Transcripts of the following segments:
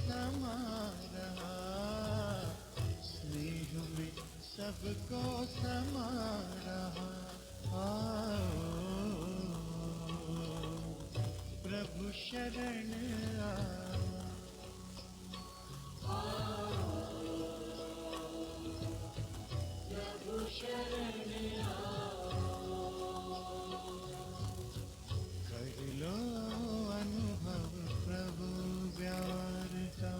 समा रहा, स्नेह में सबको समा रहा। आओ प्रभु शरण आओ, प्रभु शरण कर लो अनुभव प्रभु प्यार का।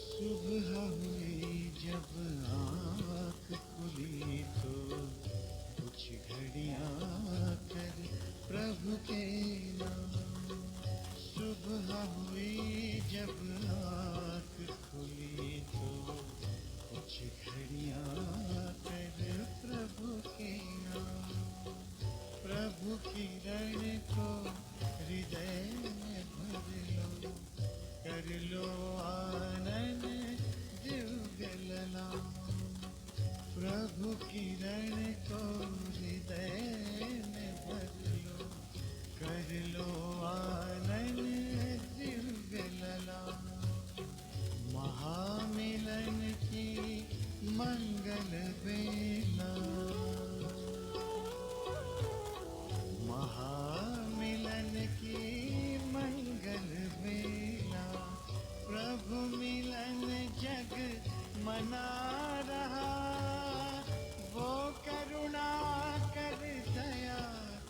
सुबह हुई जब आँख खुली तो कुछ घड़ियाँ कर प्रभु के नाम। सुबह हुई जब आँख खुली तो कुछ घड़ियाँ कर प्रभु के नाम। प्रभु की रण को हृदय में भर लो, कर लो आनंद दिव्य ललाम। प्रभु की रण को हृदय में भर लो, कर लो आनंद दिव्य ललाम। महामिलन की मंगल बेला, महामिलन की मंगल बेला। प्रभु मिलन जग मना रहा, वो करुणा कर दया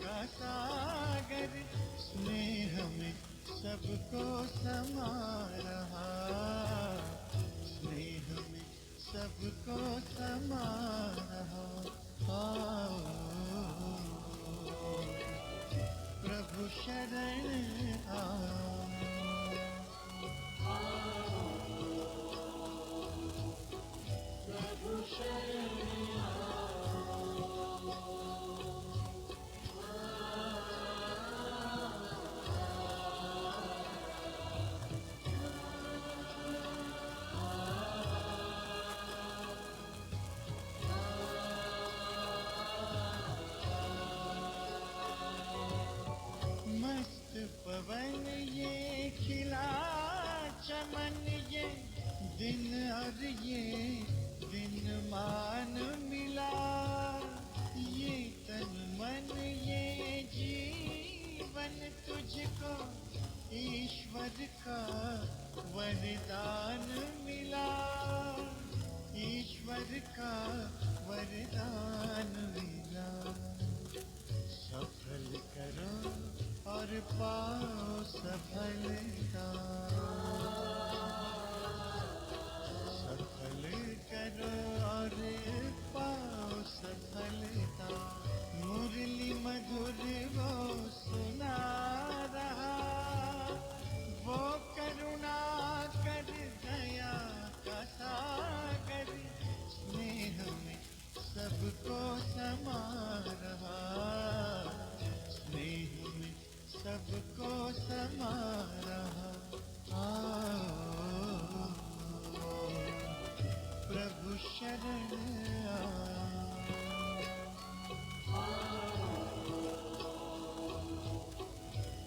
का सागर, स्नेह में सबको समा रहा, स्नेह में सबको समा रहा। आओ प्रभु शरण आओ, प्रभु शरण मस्त पवन ये खिला चमन, ये दिन और ये दिन मान मिला। ये तन मन ये जीवन तुझको ईश्वर का वरदान मिला, ईश्वर का वरदान मिला। सफल करो और पाओ सफलता, सफल करो और पाओ सफलता। मुरली मधुर वो सुना रहा, वो करुणा कर दया का सागर, स्नेह में सबको समा रहा, स्नेह में सबको समा रहा। आओ प्रभु शरण आओ,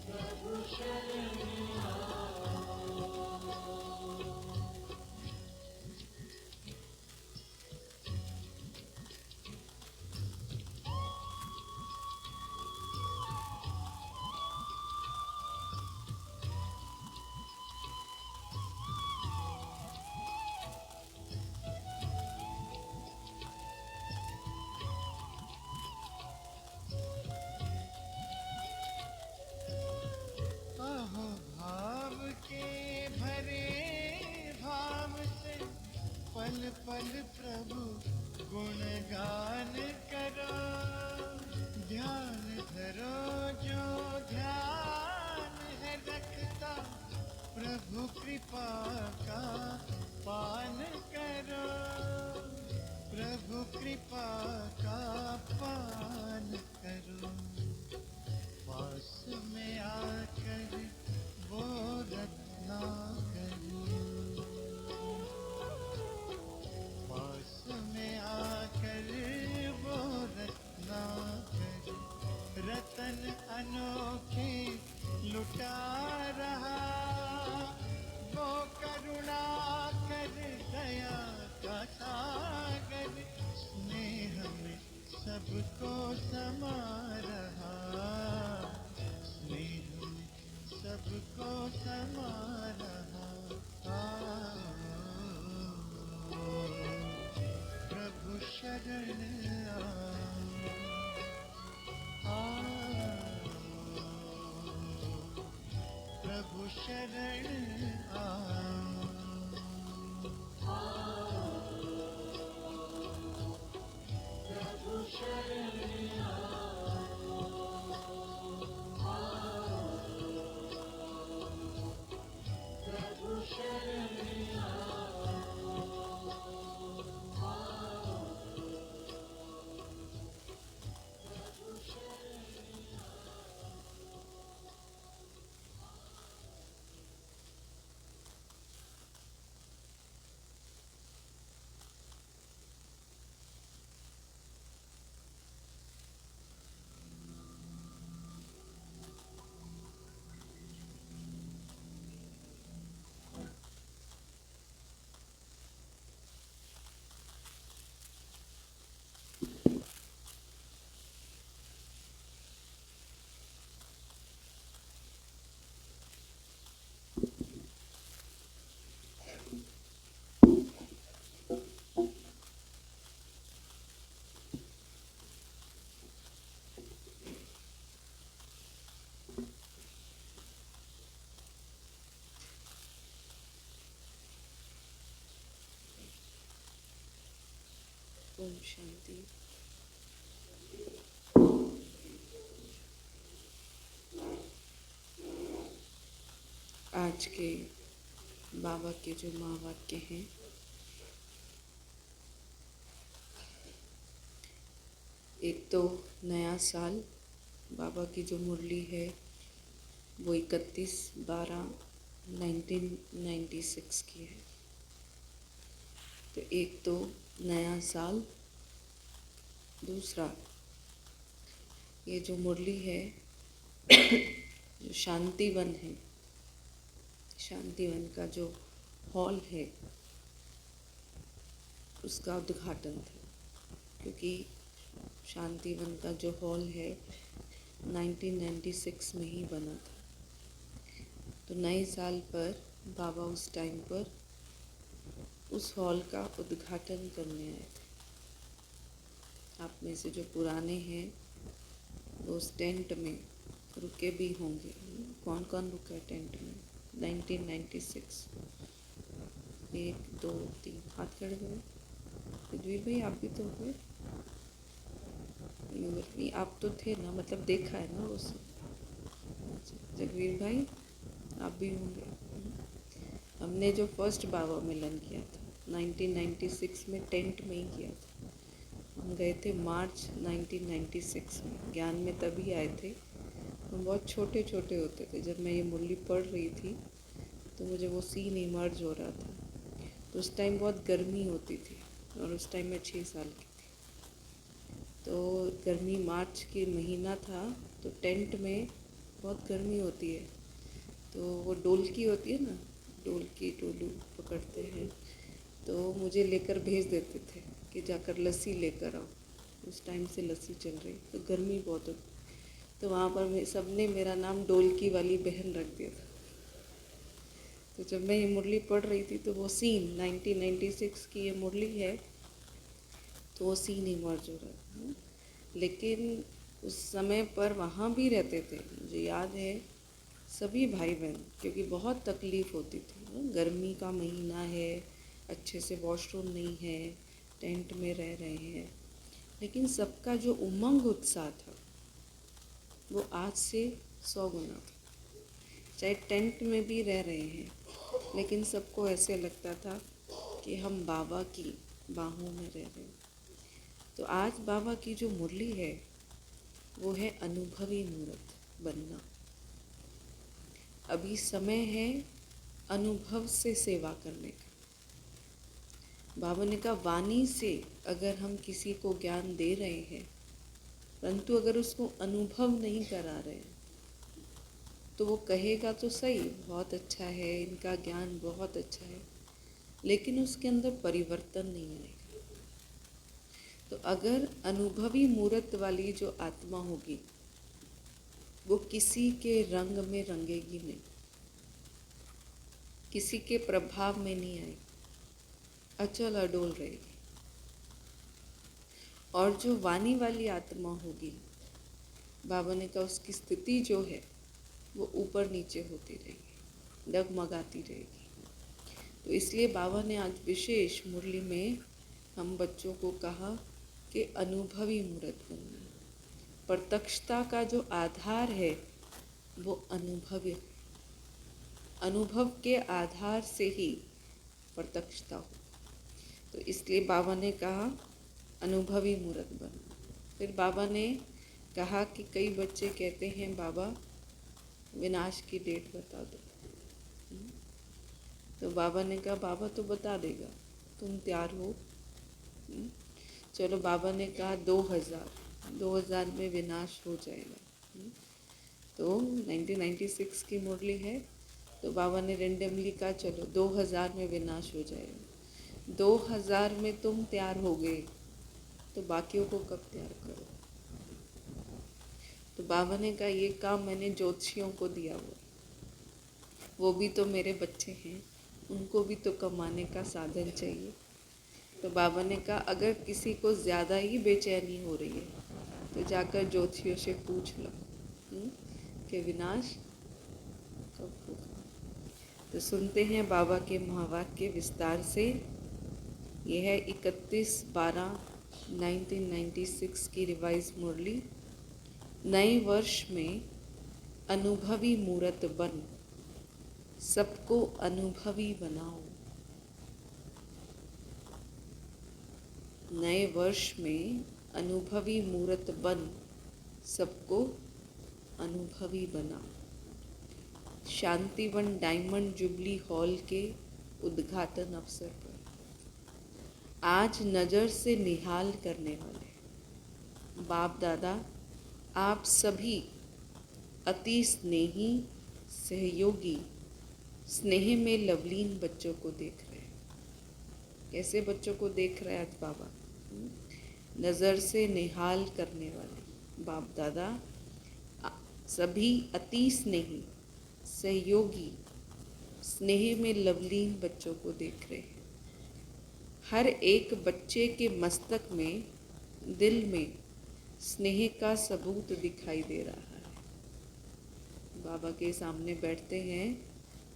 प्रभु शरण अहो भाव के भरे भाव से पल पल प्रभु गुणगान करो। ध्यान धरो जो ध्यान है रखता प्रभु कृपा का पान करो, प्रभु कृपा का पान करो। पास में आकर वो रत्ना करो, पास में आकर वो रत्ना करो। रतन अनोखे लुटा रहा, वो करुणा कर दया का सागर। स्नेह में सबको समा रहा, स्नेह में सबको समा रहा। प्रभु शरण आओ, प्रभु शरण आओ। प्रभु शरण प्रभु शरण ओम शांति। आज के बाबा के जो महावाक्य हैं, एक तो नया साल, बाबा की जो मुरली है वो 31/12/1996 की है। तो एक तो नया साल, दूसरा ये जो मुरली है जो शांतिवन है, शांतिवन का जो हॉल है उसका उद्घाटन था। क्योंकि शांतिवन का जो हॉल है 1996 में ही बना था। तो नए साल पर बाबा उस टाइम पर उस हॉल का उद्घाटन करने आए थे। आप में से जो पुराने हैं वो उस टेंट में रुके भी होंगे। कौन कौन रुका है टेंट में 1996? 1 2 3 हाथ खड़े करो। तजवीर भाई आप भी तो हुए नहीं, आप तो थे ना, मतलब देखा है ना उसे। जगवीर भाई आप भी होंगे। हमने जो फर्स्ट बाबा मिलन किया था 1996 में टेंट में ही किया था। हम गए थे मार्च 1996 में, ज्ञान में तभी आए थे। हम बहुत छोटे छोटे होते थे। जब मैं ये मुरली पढ़ रही थी तो मुझे वो सीन इमर्ज हो रहा था। तो उस टाइम बहुत गर्मी होती थी और उस टाइम मैं 6 साल की थी। तो गर्मी, मार्च के महीना था, तो टेंट में बहुत गर्मी होती है। तो वो डोलकी होती है ना, डोलकी टोलू पकड़ते हैं, तो मुझे लेकर भेज देते थे कि जाकर लस्सी लेकर आओ। उस टाइम से लस्सी चल रही, तो गर्मी बहुत होती। तो वहाँ पर सबने मेरा नाम डोलकी वाली बहन रख दिया था। तो जब मैं ये मुरली पढ़ रही थी तो वो सीन 1996 की ये मुरली है, तो वो सीन इमर्ज हो रहा था। लेकिन उस समय पर वहाँ भी रहते थे, मुझे याद है, सभी भाई बहन, क्योंकि बहुत तकलीफ़ होती थी। गर्मी का महीना है, अच्छे से वॉशरूम नहीं है, टेंट में रह रहे हैं, लेकिन सबका जो उमंग उत्साह था वो आज से 100 गुना था। चाहे टेंट में भी रह रहे हैं, लेकिन सबको ऐसे लगता था कि हम बाबा की बाहों में रह रहे हैं। तो आज बाबा की जो मुरली है वो है अनुभवी मूर्त बनना। अभी समय है अनुभव से सेवा करने का। बाबा ने कहा वाणी से अगर हम किसी को ज्ञान दे रहे हैं, परंतु अगर उसको अनुभव नहीं करा रहे हैं, तो वो कहेगा तो सही बहुत अच्छा है, इनका ज्ञान बहुत अच्छा है, लेकिन उसके अंदर परिवर्तन नहीं आएगा। तो अगर अनुभवी मूर्त वाली जो आत्मा होगी वो किसी के रंग में रंगेगी नहीं, किसी के प्रभाव में नहीं आएगी, अचल अडोल रहेगी। और जो वाणी वाली आत्मा होगी, बाबा ने कहा उसकी स्थिति जो है वो ऊपर नीचे होती रहेगी, डगमगाती रहेगी। तो इसलिए बाबा ने आज विशेष मुरली में हम बच्चों को कहा कि अनुभवी मूर्त बनना। प्रत्यक्षता का जो आधार है वो अनुभव के आधार से ही प्रत्यक्षता हो। तो इसलिए बाबा ने कहा अनुभवी मूर्त बनना। फिर बाबा ने कहा कि कई बच्चे कहते हैं बाबा विनाश की डेट बता दो। तो बाबा ने कहा बाबा तो बता देगा, तुम तैयार हो। चलो बाबा ने कहा 2000 में विनाश हो जाएगा। तो 1996 की मुरली है, तो बाबा ने रेंडमली कहा चलो 2000 में विनाश हो जाएगा। 2000 में तुम तैयार हो गए तो बाकियों को कब तैयार करो। तो बाबा ने कहा ये काम मैंने ज्योतिषियों को दिया हुआ, वो भी तो मेरे बच्चे हैं, उनको भी तो कमाने का साधन चाहिए। तो बाबा ने कहा अगर किसी को ज़्यादा ही बेचैनी हो रही है तो जाकर ज्योतिषियों से पूछ लो कि विनाश कब होगा। तो सुनते हैं बाबा के महावाक्य विस्तार से। यह है 31/12/1996 की रिवाइज मुरली। नए वर्ष में अनुभवी मूर्त बन, सबको अनुभवी बनाओ। नए वर्ष में अनुभवी मूर्त बन, सबको अनुभवी बना। शांतिवन डायमंड जुबली हॉल के उद्घाटन अवसर पर आज नज़र से निहाल करने वाले बाप दादा आप सभी अति स्नेही सहयोगी स्नेह में लवलीन बच्चों को देख रहे हैं। कैसे बच्चों को देख रहे हैं आज बाबा? नज़र से निहाल करने वाले बाप दादा सभी अति स्नेही सहयोगी स्नेह में लवलीन बच्चों को देख रहे हैं। हर एक बच्चे के मस्तक में, दिल में स्नेह का सबूत दिखाई दे रहा है। बाबा के सामने बैठते हैं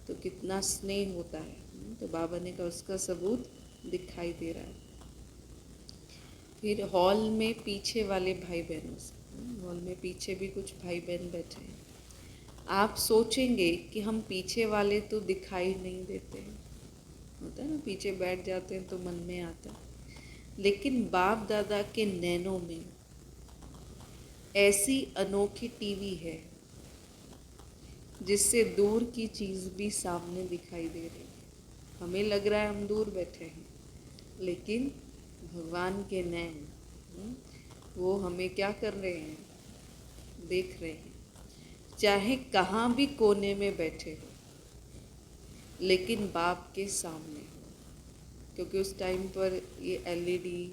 तो कितना स्नेह होता है। तो बाबा ने कहा उसका सबूत दिखाई दे रहा है। फिर हॉल में पीछे वाले भाई बहनों से, हॉल में पीछे भी कुछ भाई बहन बैठे हैं। आप सोचेंगे कि हम पीछे वाले तो दिखाई नहीं देते हैं, होता है ना, पीछे बैठ जाते हैं तो मन में आता है। लेकिन बाप दादा के नैनों में ऐसी अनोखी टीवी है जिससे दूर की चीज़ भी सामने दिखाई दे रही है। हमें लग रहा है हम दूर बैठे हैं, लेकिन भगवान के नैन वो हमें क्या कर रहे हैं, देख रहे हैं। चाहे कहाँ भी कोने में बैठे हो, लेकिन बाप के सामने हो। क्योंकि उस टाइम पर ये एलईडी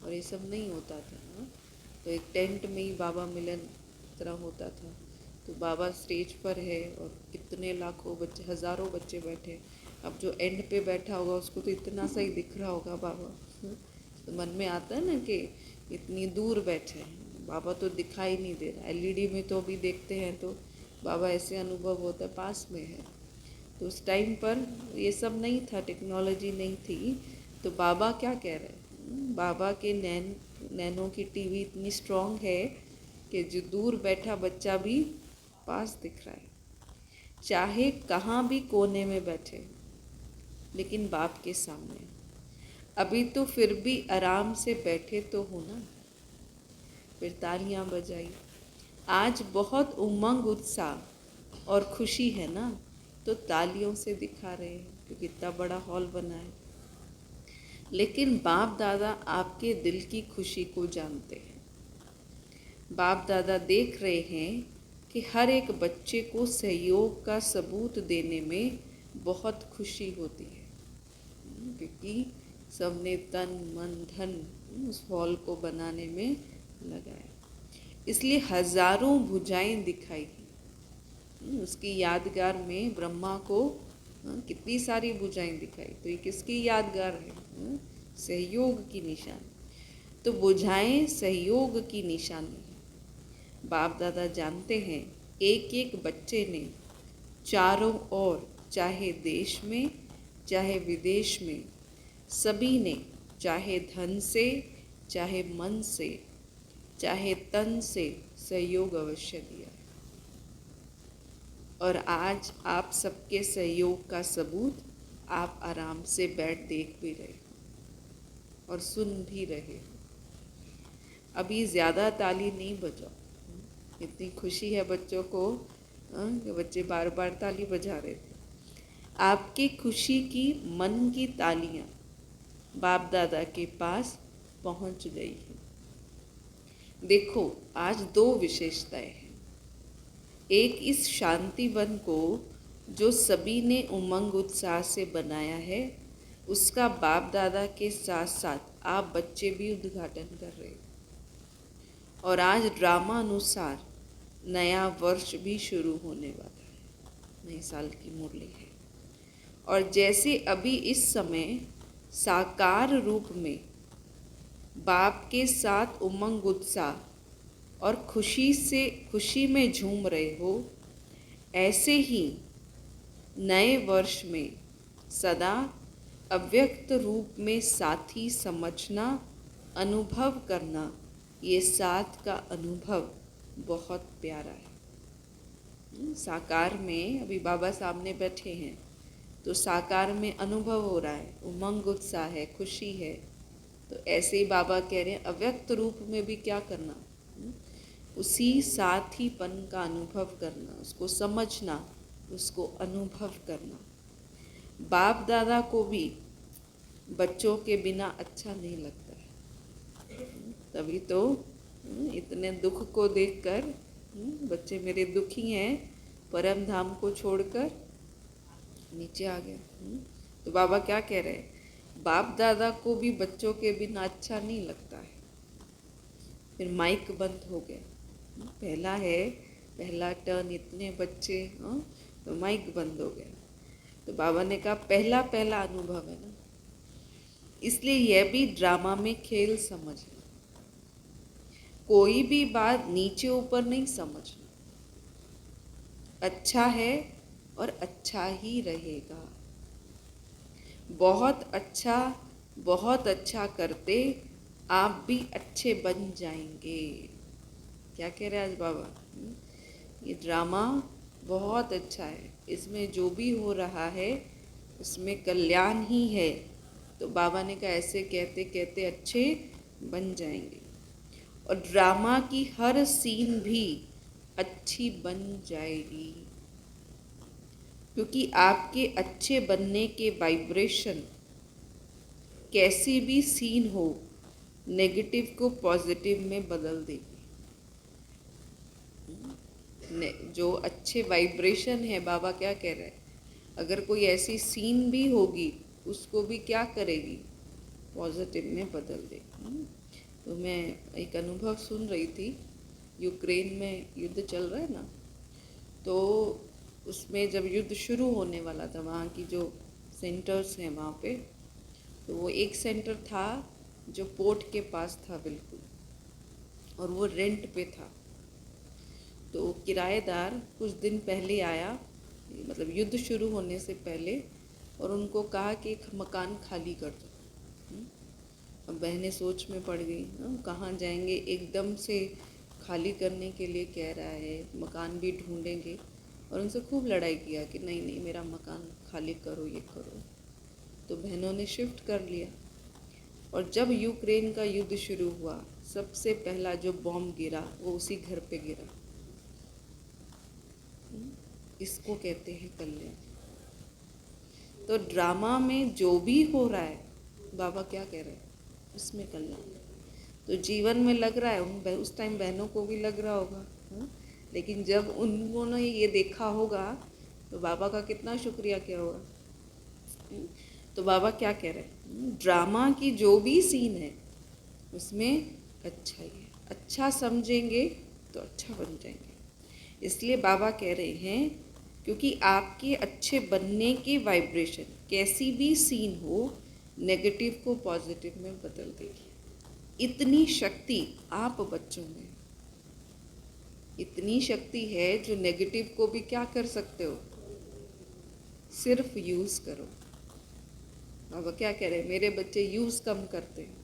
और ये सब नहीं होता था ना, तो एक टेंट में ही बाबा मिलन तरह होता था। तो बाबा स्टेज पर है और कितने लाखों बच्चे, हज़ारों बच्चे बैठे। अब जो एंड पे बैठा होगा उसको तो इतना सही दिख रहा होगा बाबा, तो मन में आता है ना कि इतनी दूर बैठे हैं, बाबा तो दिखाई नहीं दे रहा। एलईडी में तो भी देखते हैं तो बाबा ऐसे अनुभव होता है पास में है। तो उस टाइम पर ये सब नहीं था, टेक्नोलॉजी नहीं थी। तो बाबा क्या कह रहे हैं, बाबा के नैनों की टीवी इतनी स्ट्रॉन्ग है कि जो दूर बैठा बच्चा भी पास दिख रहा है। चाहे कहाँ भी कोने में बैठे, लेकिन बाप के सामने। अभी तो फिर भी आराम से बैठे तो हो ना। फिर तालियां बजाई। आज बहुत उमंग, उत्साह और खुशी है ना, तो तालियों से दिखा रहे हैं क्योंकि इतना बड़ा हॉल बना है। लेकिन बाप दादा आपके दिल की खुशी को जानते हैं। बाप दादा देख रहे हैं कि हर एक बच्चे को सहयोग का सबूत देने में बहुत खुशी होती है, क्योंकि सबने तन मन धन उस हॉल को बनाने में लगाया। इसलिए हजारों भुजाएं दिखाई दी। उसकी यादगार में ब्रह्मा को कितनी सारी भुजाएं दिखाई, तो ये किसकी यादगार है? सहयोग की निशानी। तो भुजाएं सहयोग की निशानी है। बाप दादा जानते हैं एक एक बच्चे ने चारों ओर, चाहे देश में चाहे विदेश में, सभी ने चाहे धन से चाहे मन से चाहे तन से सहयोग अवश्य दिया। और आज आप सबके सहयोग का सबूत आप आराम से बैठ देख भी रहे और सुन भी रहे। अभी ज़्यादा ताली नहीं बजाओ। इतनी खुशी है बच्चों को कि बच्चे बार बार ताली बजा रहे थे। आपकी खुशी की मन की तालियां बाप दादा के पास पहुंच गई हैं। देखो, आज दो विशेषताएं हैं। एक, इस शांति वन को जो सभी ने उमंग उत्साह से बनाया है, उसका बाप दादा के साथ साथ आप बच्चे भी उद्घाटन कर रहे हैं। और आज ड्रामा अनुसार नया वर्ष भी शुरू होने वाला है। नए साल की मुरली है। और जैसे अभी इस समय साकार रूप में बाप के साथ उमंग उत्साह और खुशी में झूम रहे हो, ऐसे ही नए वर्ष में सदा अव्यक्त रूप में साथी समझना, अनुभव करना, ये साथ का अनुभव बहुत प्यारा है। साकार में अभी बाबा सामने बैठे हैं, तो साकार में अनुभव हो रहा है, उमंग उत्साह है, खुशी है। तो ऐसे ही बाबा कह रहे हैं अव्यक्त रूप में भी क्या करना, उसी साथीपन का अनुभव करना, उसको समझना, उसको अनुभव करना। बाप दादा को भी बच्चों के बिना अच्छा नहीं लगता है। तभी तो इतने दुख को देखकर बच्चे मेरे दुखी हैं, परम धाम को छोड़कर नीचे आ गया। तो बाबा क्या कह रहे हैं, बाप दादा को भी बच्चों के बिना अच्छा नहीं लगता है। फिर माइक बंद हो गया। पहला टर्न, इतने बच्चे, तो माइक बंद हो गया। तो बाबा ने कहा पहला अनुभव है ना, इसलिए यह भी ड्रामा में खेल समझना। कोई भी बात नीचे ऊपर नहीं समझना। अच्छा है और अच्छा ही रहेगा। बहुत अच्छा करते आप भी अच्छे बन जाएंगे। क्या कह रहे हैं आज बाबा? ये ड्रामा बहुत अच्छा है, इसमें जो भी हो रहा है उसमें कल्याण ही है। तो बाबा ने कहा ऐसे कहते कहते अच्छे बन जाएंगे और ड्रामा की हर सीन भी अच्छी बन जाएगी, क्योंकि आपके अच्छे बनने के वाइब्रेशन कैसी भी सीन हो, नेगेटिव को पॉजिटिव में बदल देगी। जो अच्छे वाइब्रेशन है, बाबा क्या कह रहे हैं, अगर कोई ऐसी सीन भी होगी उसको भी क्या करेगी, पॉजिटिव में बदल देगी। तो मैं एक अनुभव सुन रही थी, यूक्रेन में युद्ध चल रहा है ना, तो उसमें जब युद्ध शुरू होने वाला था, वहाँ की जो सेंटर्स हैं वहाँ पे, तो वो एक सेंटर था जो पोर्ट के पास था बिल्कुल, और वो रेंट पे था। तो किराएदार कुछ दिन पहले आया, मतलब युद्ध शुरू होने से पहले, और उनको कहा कि एक मकान खाली कर दो। अब बहनें सोच में पड़ गई, कहाँ जाएंगे, एकदम से खाली करने के लिए कह रहा है, मकान भी ढूंढेंगे। और उनसे खूब लड़ाई किया कि नहीं नहीं मेरा मकान खाली करो, ये करो। तो बहनों ने शिफ्ट कर लिया। और जब यूक्रेन का युद्ध शुरू हुआ, सबसे पहला जो बॉम्ब गिरा वो उसी घर पे गिरा। इसको कहते हैं कल्याण। तो ड्रामा में जो भी हो रहा है, बाबा क्या कह रहे हैं, उसमें कल्याण। तो जीवन में लग रहा है, उस टाइम बहनों को भी लग रहा होगा, लेकिन जब उन्होंने ये देखा होगा तो बाबा का कितना शुक्रिया किया होगा। तो बाबा क्या कह रहे हैं, ड्रामा की जो भी सीन है उसमें अच्छा ही है, अच्छा समझेंगे तो अच्छा बन जाएंगे। इसलिए बाबा कह रहे हैं क्योंकि आपके अच्छे बनने के वाइब्रेशन कैसी भी सीन हो नेगेटिव को पॉजिटिव में बदल देगी। इतनी शक्ति आप बच्चों में, इतनी शक्ति है जो नेगेटिव को भी क्या कर सकते हो, सिर्फ यूज़ करो। बाबा क्या कह रहे हैं, मेरे बच्चे यूज़ कम करते हैं,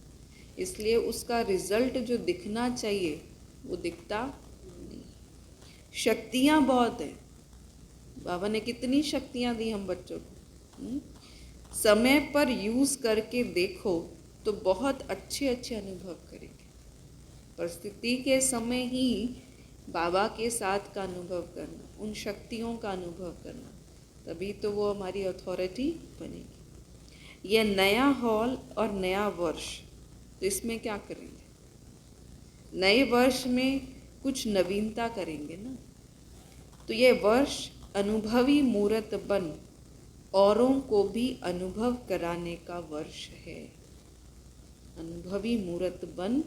इसलिए उसका रिजल्ट जो दिखना चाहिए वो दिखता नहीं। शक्तियाँ बहुत हैं, बाबा ने कितनी शक्तियाँ दी हम बच्चों को। समय पर यूज़ करके देखो तो बहुत अच्छे अच्छे अनुभव करेंगे। परिस्थिति के समय ही बाबा के साथ का अनुभव करना, उन शक्तियों का अनुभव करना, तभी तो वो हमारी अथॉरिटी बनेगी। यह नया हॉल और नया वर्ष, तो इसमें क्या करेंगे, नए वर्ष में कुछ नवीनता करेंगे ना। तो यह वर्ष अनुभवी मूर्त बन औरों को भी अनुभव कराने का वर्ष है। अनुभवी मूर्त बन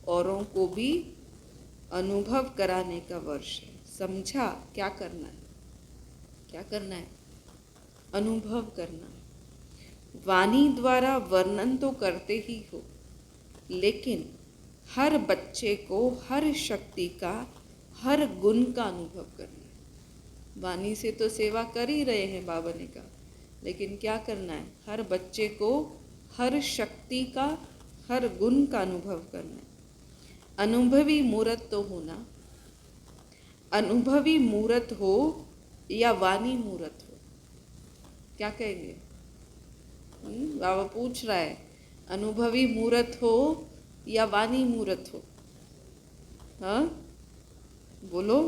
औरों को भी अनुभव कराने का वर्ष है। समझा क्या करना है, क्या करना है, अनुभव करना है। वाणी द्वारा वर्णन तो करते ही हो, लेकिन हर बच्चे को हर शक्ति का, हर गुण का अनुभव करना है। वाणी से तो सेवा कर ही रहे हैं बाबा ने कहा, लेकिन क्या करना है, हर बच्चे को हर शक्ति का, हर गुण का अनुभव करना है। अनुभवी मूर्त तो होना, अनुभवी मूर्त हो या वाणी मूर्त हो, क्या कहेंगे, बाबा पूछ रहा है, अनुभवी मूर्त हो या वाणी मूर्त हो, हाँ बोलो,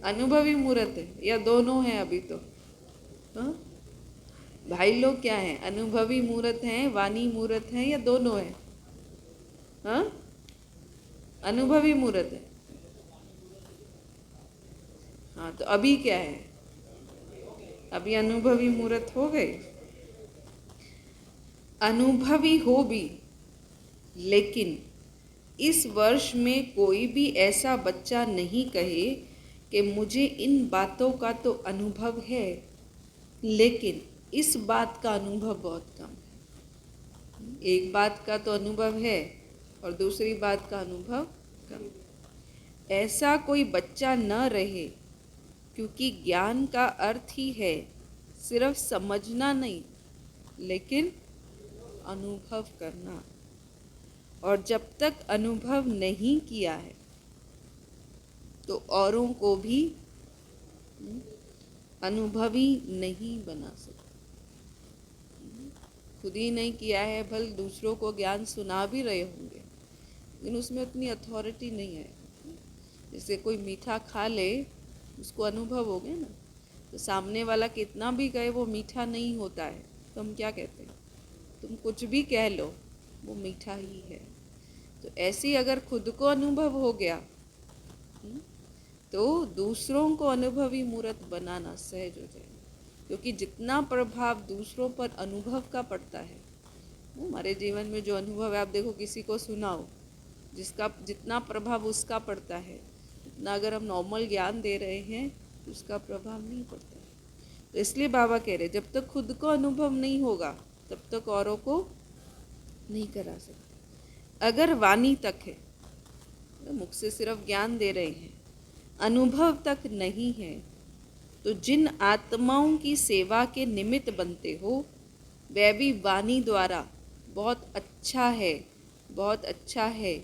अनुभवी मूर्त है या दोनों है अभी तो, हाँ भाई लोग क्या हैं, अनुभवी मूर्त हैं, वाणी मूर्त हैं या दोनों है, हाँ अनुभवी मूर्त है। हाँ तो अभी क्या है, अभी अनुभवी मूर्त हो गए। अनुभवी हो भी, लेकिन इस वर्ष में कोई भी ऐसा बच्चा नहीं कहे कि मुझे इन बातों का तो अनुभव है लेकिन इस बात का अनुभव बहुत कम है। एक बात का तो अनुभव है और दूसरी बात का अनुभव कम। ऐसा कोई बच्चा न रहे, क्योंकि ज्ञान का अर्थ ही है सिर्फ समझना नहीं, लेकिन अनुभव करना। और जब तक अनुभव नहीं किया है तो औरों को भी अनुभवी नहीं बना सकते। खुद ही नहीं किया है, भले दूसरों को ज्ञान सुना भी रहे होंगे, लेकिन उसमें उतनी अथॉरिटी नहीं है। जैसे कोई मीठा खा ले, उसको अनुभव हो गया ना, तो सामने वाला कितना भी कहे वो मीठा नहीं होता है, तो हम क्या कहते हैं, तुम कुछ भी कह लो वो मीठा ही है। तो ऐसे ही अगर खुद को अनुभव हो गया तो दूसरों को अनुभवी मूर्त बनाना सहज हो जाए, क्योंकि जितना प्रभाव दूसरों पर अनुभव का पड़ता है, हमारे जीवन में जो अनुभव है, आप देखो किसी को सुनाओ, जिसका जितना प्रभाव उसका पड़ता है, उतना अगर हम नॉर्मल ज्ञान दे रहे हैं तो उसका प्रभाव नहीं पड़ता है। तो इसलिए बाबा कह रहे जब तक खुद को अनुभव नहीं होगा तब तक औरों को नहीं करा सकते। अगर वाणी तक है, मुख से सिर्फ ज्ञान दे रहे हैं, अनुभव तक नहीं है, तो जिन आत्माओं की सेवा के निमित्त बनते हो वह भी वाणी द्वारा बहुत अच्छा है, बहुत अच्छा है,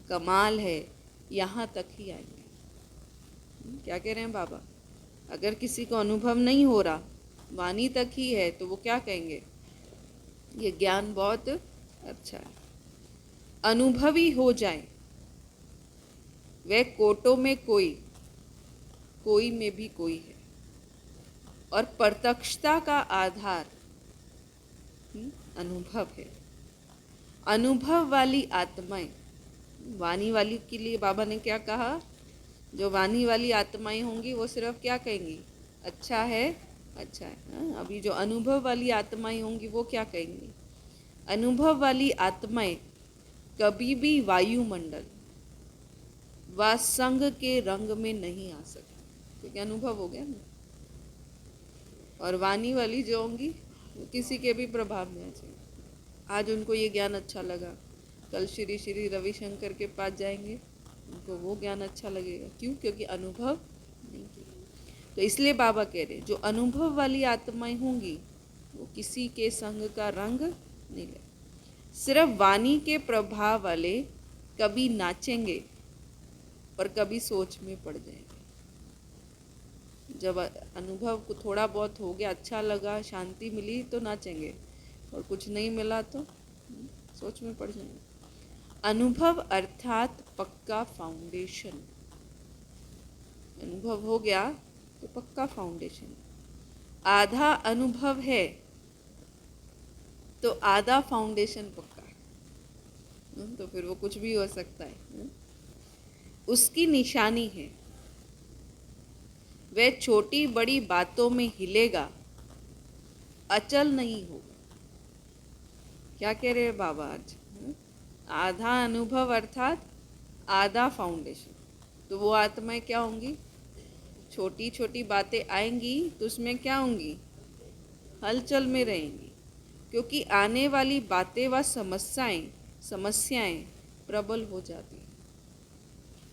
कमाल है, यहाँ तक ही आएंगे। क्या कह रहे हैं बाबा, अगर किसी को अनुभव नहीं हो रहा, वाणी तक ही है, तो वो क्या कहेंगे, ये ज्ञान बहुत अच्छा है। अनुभवी हो जाए वह कोटों में कोई, कोई में भी कोई है, और प्रत्यक्षता का आधार अनुभव है। अनुभव वाली आत्माएं, वाणी वाली के लिए बाबा ने क्या कहा, जो वाणी वाली आत्माएं होंगी वो सिर्फ क्या कहेंगी, अच्छा है, अच्छा है। हाँ? अभी जो अनुभव वाली आत्माएं होंगी वो क्या कहेंगी, अनुभव वाली आत्माएं कभी भी वायुमंडल व संग के रंग में नहीं आ सकती, क्योंकि अनुभव हो गया ना। और वाणी वाली जो होंगी वो किसी के भी प्रभाव में आ जाएंगी। आज उनको ये ज्ञान अच्छा लगा, कल श्री श्री रविशंकर के पास जाएंगे, उनको वो ज्ञान अच्छा लगेगा। क्यों? क्योंकि अनुभव नहीं किया। तो इसलिए बाबा कह रहे जो अनुभव वाली आत्माएं होंगी वो किसी के संग का रंग नहीं ले, सिर्फ वाणी के प्रभाव वाले कभी नाचेंगे और कभी सोच में पड़ जाएंगे। जब अनुभव को थोड़ा बहुत हो गया, अच्छा लगा, शांति मिली तो नाचेंगे, और कुछ नहीं मिला तो सोच में पड़ जाएंगे। अनुभव अर्थात पक्का फाउंडेशन। अनुभव हो गया तो पक्का फाउंडेशन। आधा अनुभव है तो आधा फाउंडेशन पक्का है, तो फिर वो कुछ भी हो सकता है। उसकी निशानी है, वह छोटी बड़ी बातों में हिलेगा, अचल नहीं होगा। क्या कह रहे हैं बाबा आज, आधा अनुभव अर्थात आधा फाउंडेशन। तो वो आत्माएं क्या होंगी, छोटी छोटी बातें आएंगी तो उसमें क्या होंगी, हलचल में रहेंगी, क्योंकि आने वाली बातें व समस्याएं प्रबल हो जाती हैं।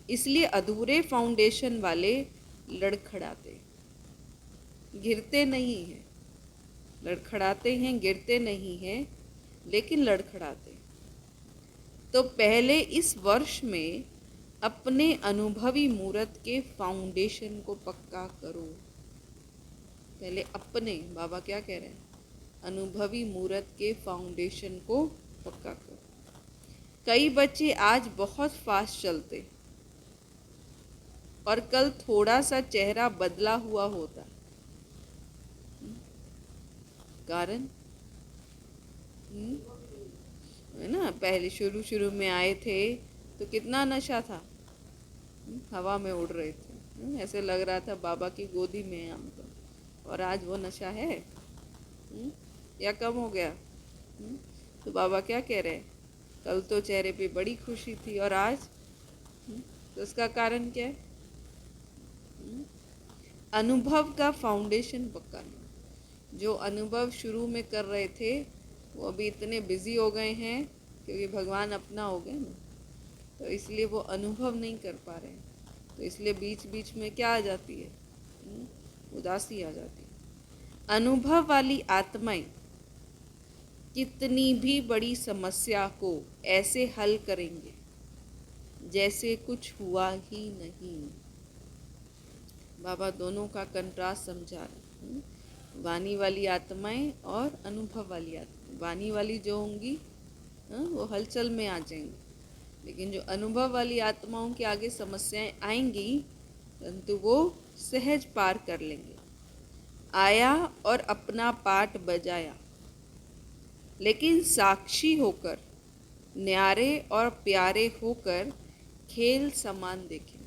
इसलिए अधूरे फाउंडेशन वाले लड़खड़ाते, गिरते नहीं हैं। लड़खड़ाते हैं, गिरते नहीं हैं, लेकिन लड़खड़ाते। तो पहले इस वर्ष में अपने अनुभवी मूर्त के फाउंडेशन को पक्का करो। पहले अपने, बाबा क्या कह रहे हैं, अनुभवी मूर्त के फाउंडेशन को पक्का करो। कई बच्चे आज बहुत फास्ट चलते और कल थोड़ा सा चेहरा बदला हुआ होता। कारण है ना, पहले शुरू में आए थे तो कितना नशा था, हवा में उड़ रहे थे, ऐसे लग रहा था बाबा की गोदी में हैं हम तो। और आज वो नशा है या कम हो गया? तो बाबा क्या कह रहे हैं, कल तो चेहरे पे बड़ी खुशी थी और आज, तो उसका कारण क्या है, अनुभव का फाउंडेशन पक्का नहीं। जो अनुभव शुरू में कर रहे थे वो अभी इतने बिजी हो गए हैं क्योंकि भगवान अपना हो गए ना, तो इसलिए वो अनुभव नहीं कर पा रहे हैं। तो इसलिए बीच बीच में क्या आ जाती है, उदासी आ जाती है। अनुभव वाली आत्माएं कितनी भी बड़ी समस्या को ऐसे हल करेंगे जैसे कुछ हुआ ही नहीं। बाबा दोनों का कंट्रास्ट समझा रहे, वाणी वाली आत्माएं और अनुभव वाली आत्माएं। वाणी वाली जो होंगी वो हलचल में आ जाएंगी, लेकिन जो अनुभव वाली आत्माओं के आगे समस्याएं आएंगी परंतु वो सहज पार कर लेंगे। आया और अपना पाठ बजाया, लेकिन साक्षी होकर, न्यारे और प्यारे होकर खेल समान देखेंगे।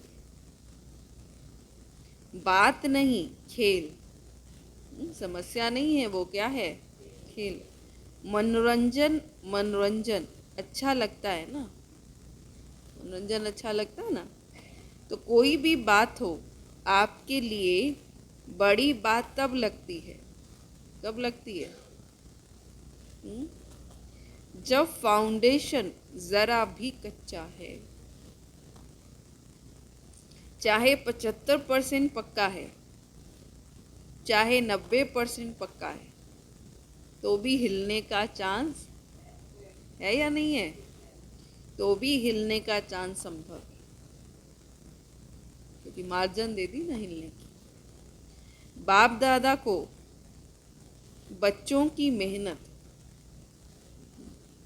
बात नहीं, खेल। समस्या नहीं है, वो क्या है, खेल। मनोरंजन अच्छा लगता है ना, मनोरंजन अच्छा लगता है ना। तो कोई भी बात हो आपके लिए बड़ी बात तब लगती है, कब लगती है, जब फाउंडेशन जरा भी कच्चा है। चाहे 75% पक्का है, चाहे 90% पक्का है, तो भी हिलने का चांस है या नहीं है, तो भी हिलने का चांस संभव है, क्योंकि मार्जिन दे दी ना हिलने की। बाप दादा को बच्चों की मेहनत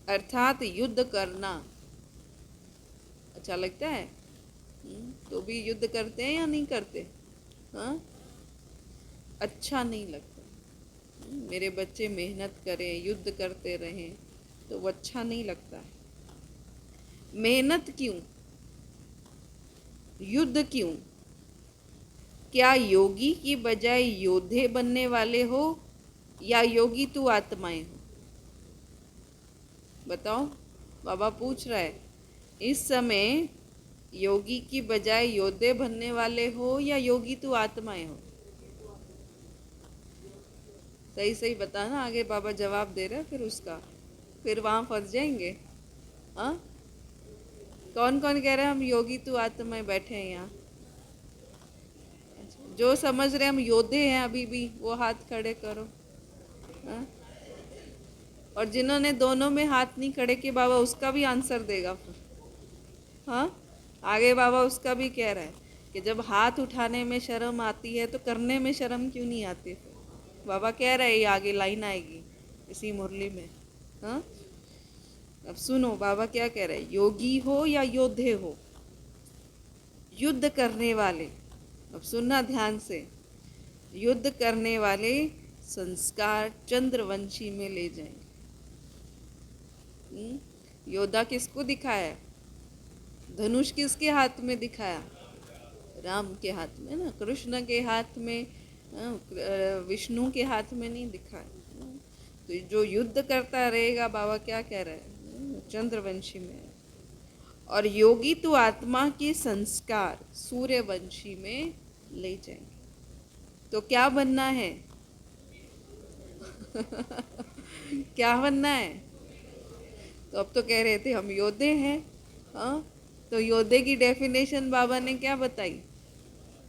अर्थात युद्ध करना अच्छा लगता है? तो भी युद्ध करते हैं या नहीं करते? हाँ, अच्छा नहीं लगता। मेरे बच्चे मेहनत करें, युद्ध करते रहें, तो वो अच्छा नहीं लगता है। मेहनत क्यों? युद्ध क्यों? क्या योगी की बजाय योद्धे बनने वाले हो या योगी तू आत्माएं हो? बताओ, बाबा पूछ रहा है, इस समय योगी की बजाय योद्धे बनने वाले हो या योगी तू आत्माएं हो? सही सही बताना, आगे बाबा जवाब दे रहे हैं फिर उसका, फिर वहाँ फंस जाएंगे। हाँ, कौन कौन कह रहे हैं हम योगी तू आत्माएं बैठे हैं यहाँ? जो समझ रहे हम योद्धे हैं अभी भी, वो हाथ खड़े करो। हाँ? और जिन्होंने दोनों में हाथ नहीं खड़े किए, बाबा उसका भी आंसर देगा फिर। हाँ, आगे बाबा उसका भी कह रहा है कि जब हाथ उठाने में शर्म आती है तो करने में शर्म क्यों नहीं आती फिर? बाबा कह रहे हैं, ये आगे लाइन आएगी इसी मुरली में। हाँ, अब सुनो बाबा क्या कह रहे हैं, योगी हो या योद्धे हो, युद्ध करने वाले, अब सुनना ध्यान से, युद्ध करने वाले संस्कार चंद्रवंशी में ले जाएंगे। योद्धा किसको दिखाया? धनुष किसके हाथ में दिखाया? राम के हाथ में ना, कृष्ण के हाथ में, विष्णु के हाथ में नहीं दिखाया। तो जो युद्ध करता रहेगा, बाबा क्या कह रहे हैं, चंद्रवंशी में। और योगी तो आत्मा के संस्कार सूर्यवंशी में ले जाएंगे। तो क्या बनना है? क्या बनना है? तो अब तो कह रहे थे हम योद्धे हैं। हाँ, तो योद्धे की डेफिनेशन बाबा ने क्या बताई?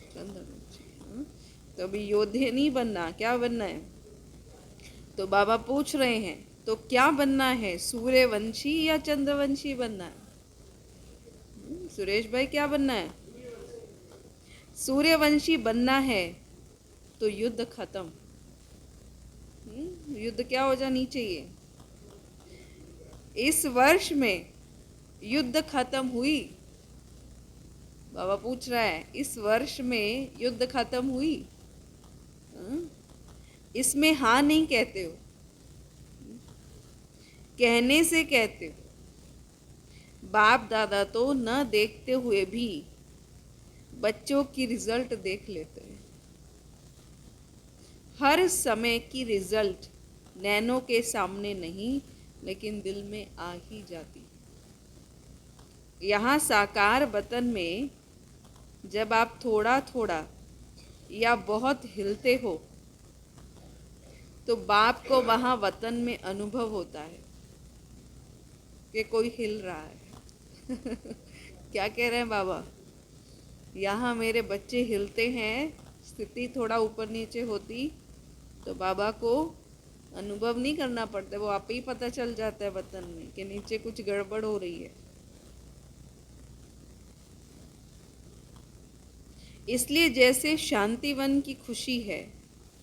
चंद्रवंशी। तो अभी योद्धे नहीं बनना, क्या बनना है? तो बाबा पूछ रहे हैं, तो क्या बनना है, सूर्यवंशी या चंद्रवंशी बनना है? सुरेश भाई क्या बनना है? सूर्यवंशी बनना है तो युद्ध खत्म। युद्ध क्या हो जानी चाहिए? इस वर्ष में युद्ध खत्म हुई। बाबा पूछ रहा है, इस वर्ष में युद्ध खत्म हुई? इसमें हाँ नहीं कहते हो, कहने से कहते हो। बाप दादा तो न देखते हुए भी बच्चों की रिजल्ट देख लेते हैं। हर समय की रिजल्ट नैनों के सामने नहीं, लेकिन दिल में आ ही जाती है। यहाँ साकार वतन में जब आप थोड़ा थोड़ा या बहुत हिलते हो, तो बाप को वहाँ वतन में अनुभव होता है कि कोई हिल रहा है। क्या कह रहे हैं बाबा? यहाँ मेरे बच्चे हिलते हैं, स्थिति थोड़ा ऊपर नीचे होती तो बाबा को अनुभव नहीं करना पड़ता, वो आप ही पता चल जाता है वतन में कि नीचे कुछ गड़बड़ हो रही है। इसलिए जैसे शांतिवन की खुशी है,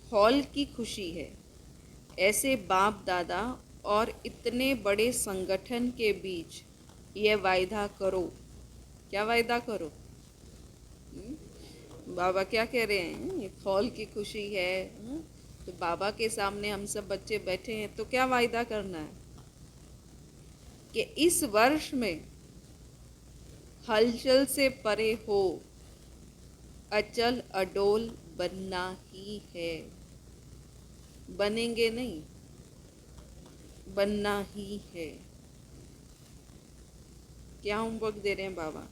हॉल की खुशी है, ऐसे बाप दादा और इतने बड़े संगठन के बीच ये वायदा करो। क्या वायदा करो? बाबा क्या कह रहे हैं? ये हॉल की खुशी है, तो बाबा के सामने हम सब बच्चे बैठे हैं, तो क्या वायदा करना है कि इस वर्ष में हलचल से परे हो, अचल अडोल बनना ही है। बनेंगे नहीं, बनना ही है। क्या होमवर्क दे रहे हैं बाबा?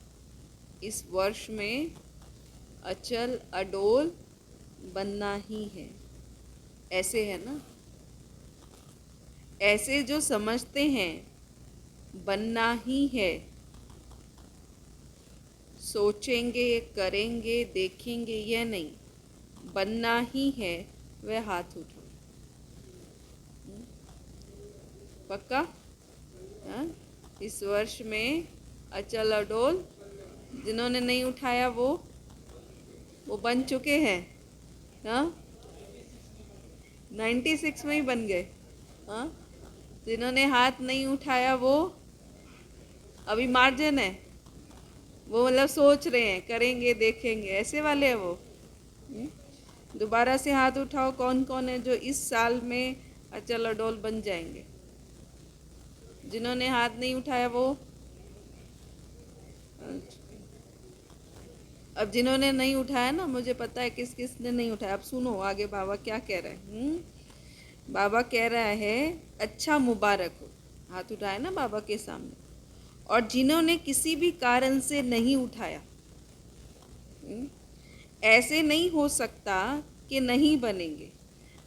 इस वर्ष में अचल अडोल बनना ही है। ऐसे है ना? ऐसे जो समझते हैं बनना ही है, सोचेंगे, करेंगे, देखेंगे, यह नहीं, बनना ही है, वह हाथ उठाओ। पक्का? हाँ? इस वर्ष में अचल अडोल, जिन्होंने नहीं उठाया वो बन चुके हैं। हाँ, 96 में ही बन गए। हाँ, जिन्होंने हाथ नहीं उठाया वो अभी मार्जिन है, वो मतलब सोच रहे हैं करेंगे देखेंगे, ऐसे वाले हैं वो। हम्म? दोबारा से हाथ उठाओ, कौन कौन है जो इस साल में अचल अडोल बन जाएंगे। जिन्होंने हाथ नहीं उठाया वो, अब जिन्होंने नहीं उठाया ना, मुझे पता है किस किस ने नहीं उठाया। अब सुनो आगे बाबा क्या कह रहे हैं। बाबा कह रहा है अच्छा मुबारक हो, हाथ उठाया ना बाबा के सामने। और जिन्होंने किसी भी कारण से नहीं उठाया, ऐसे नहीं हो सकता कि नहीं बनेंगे,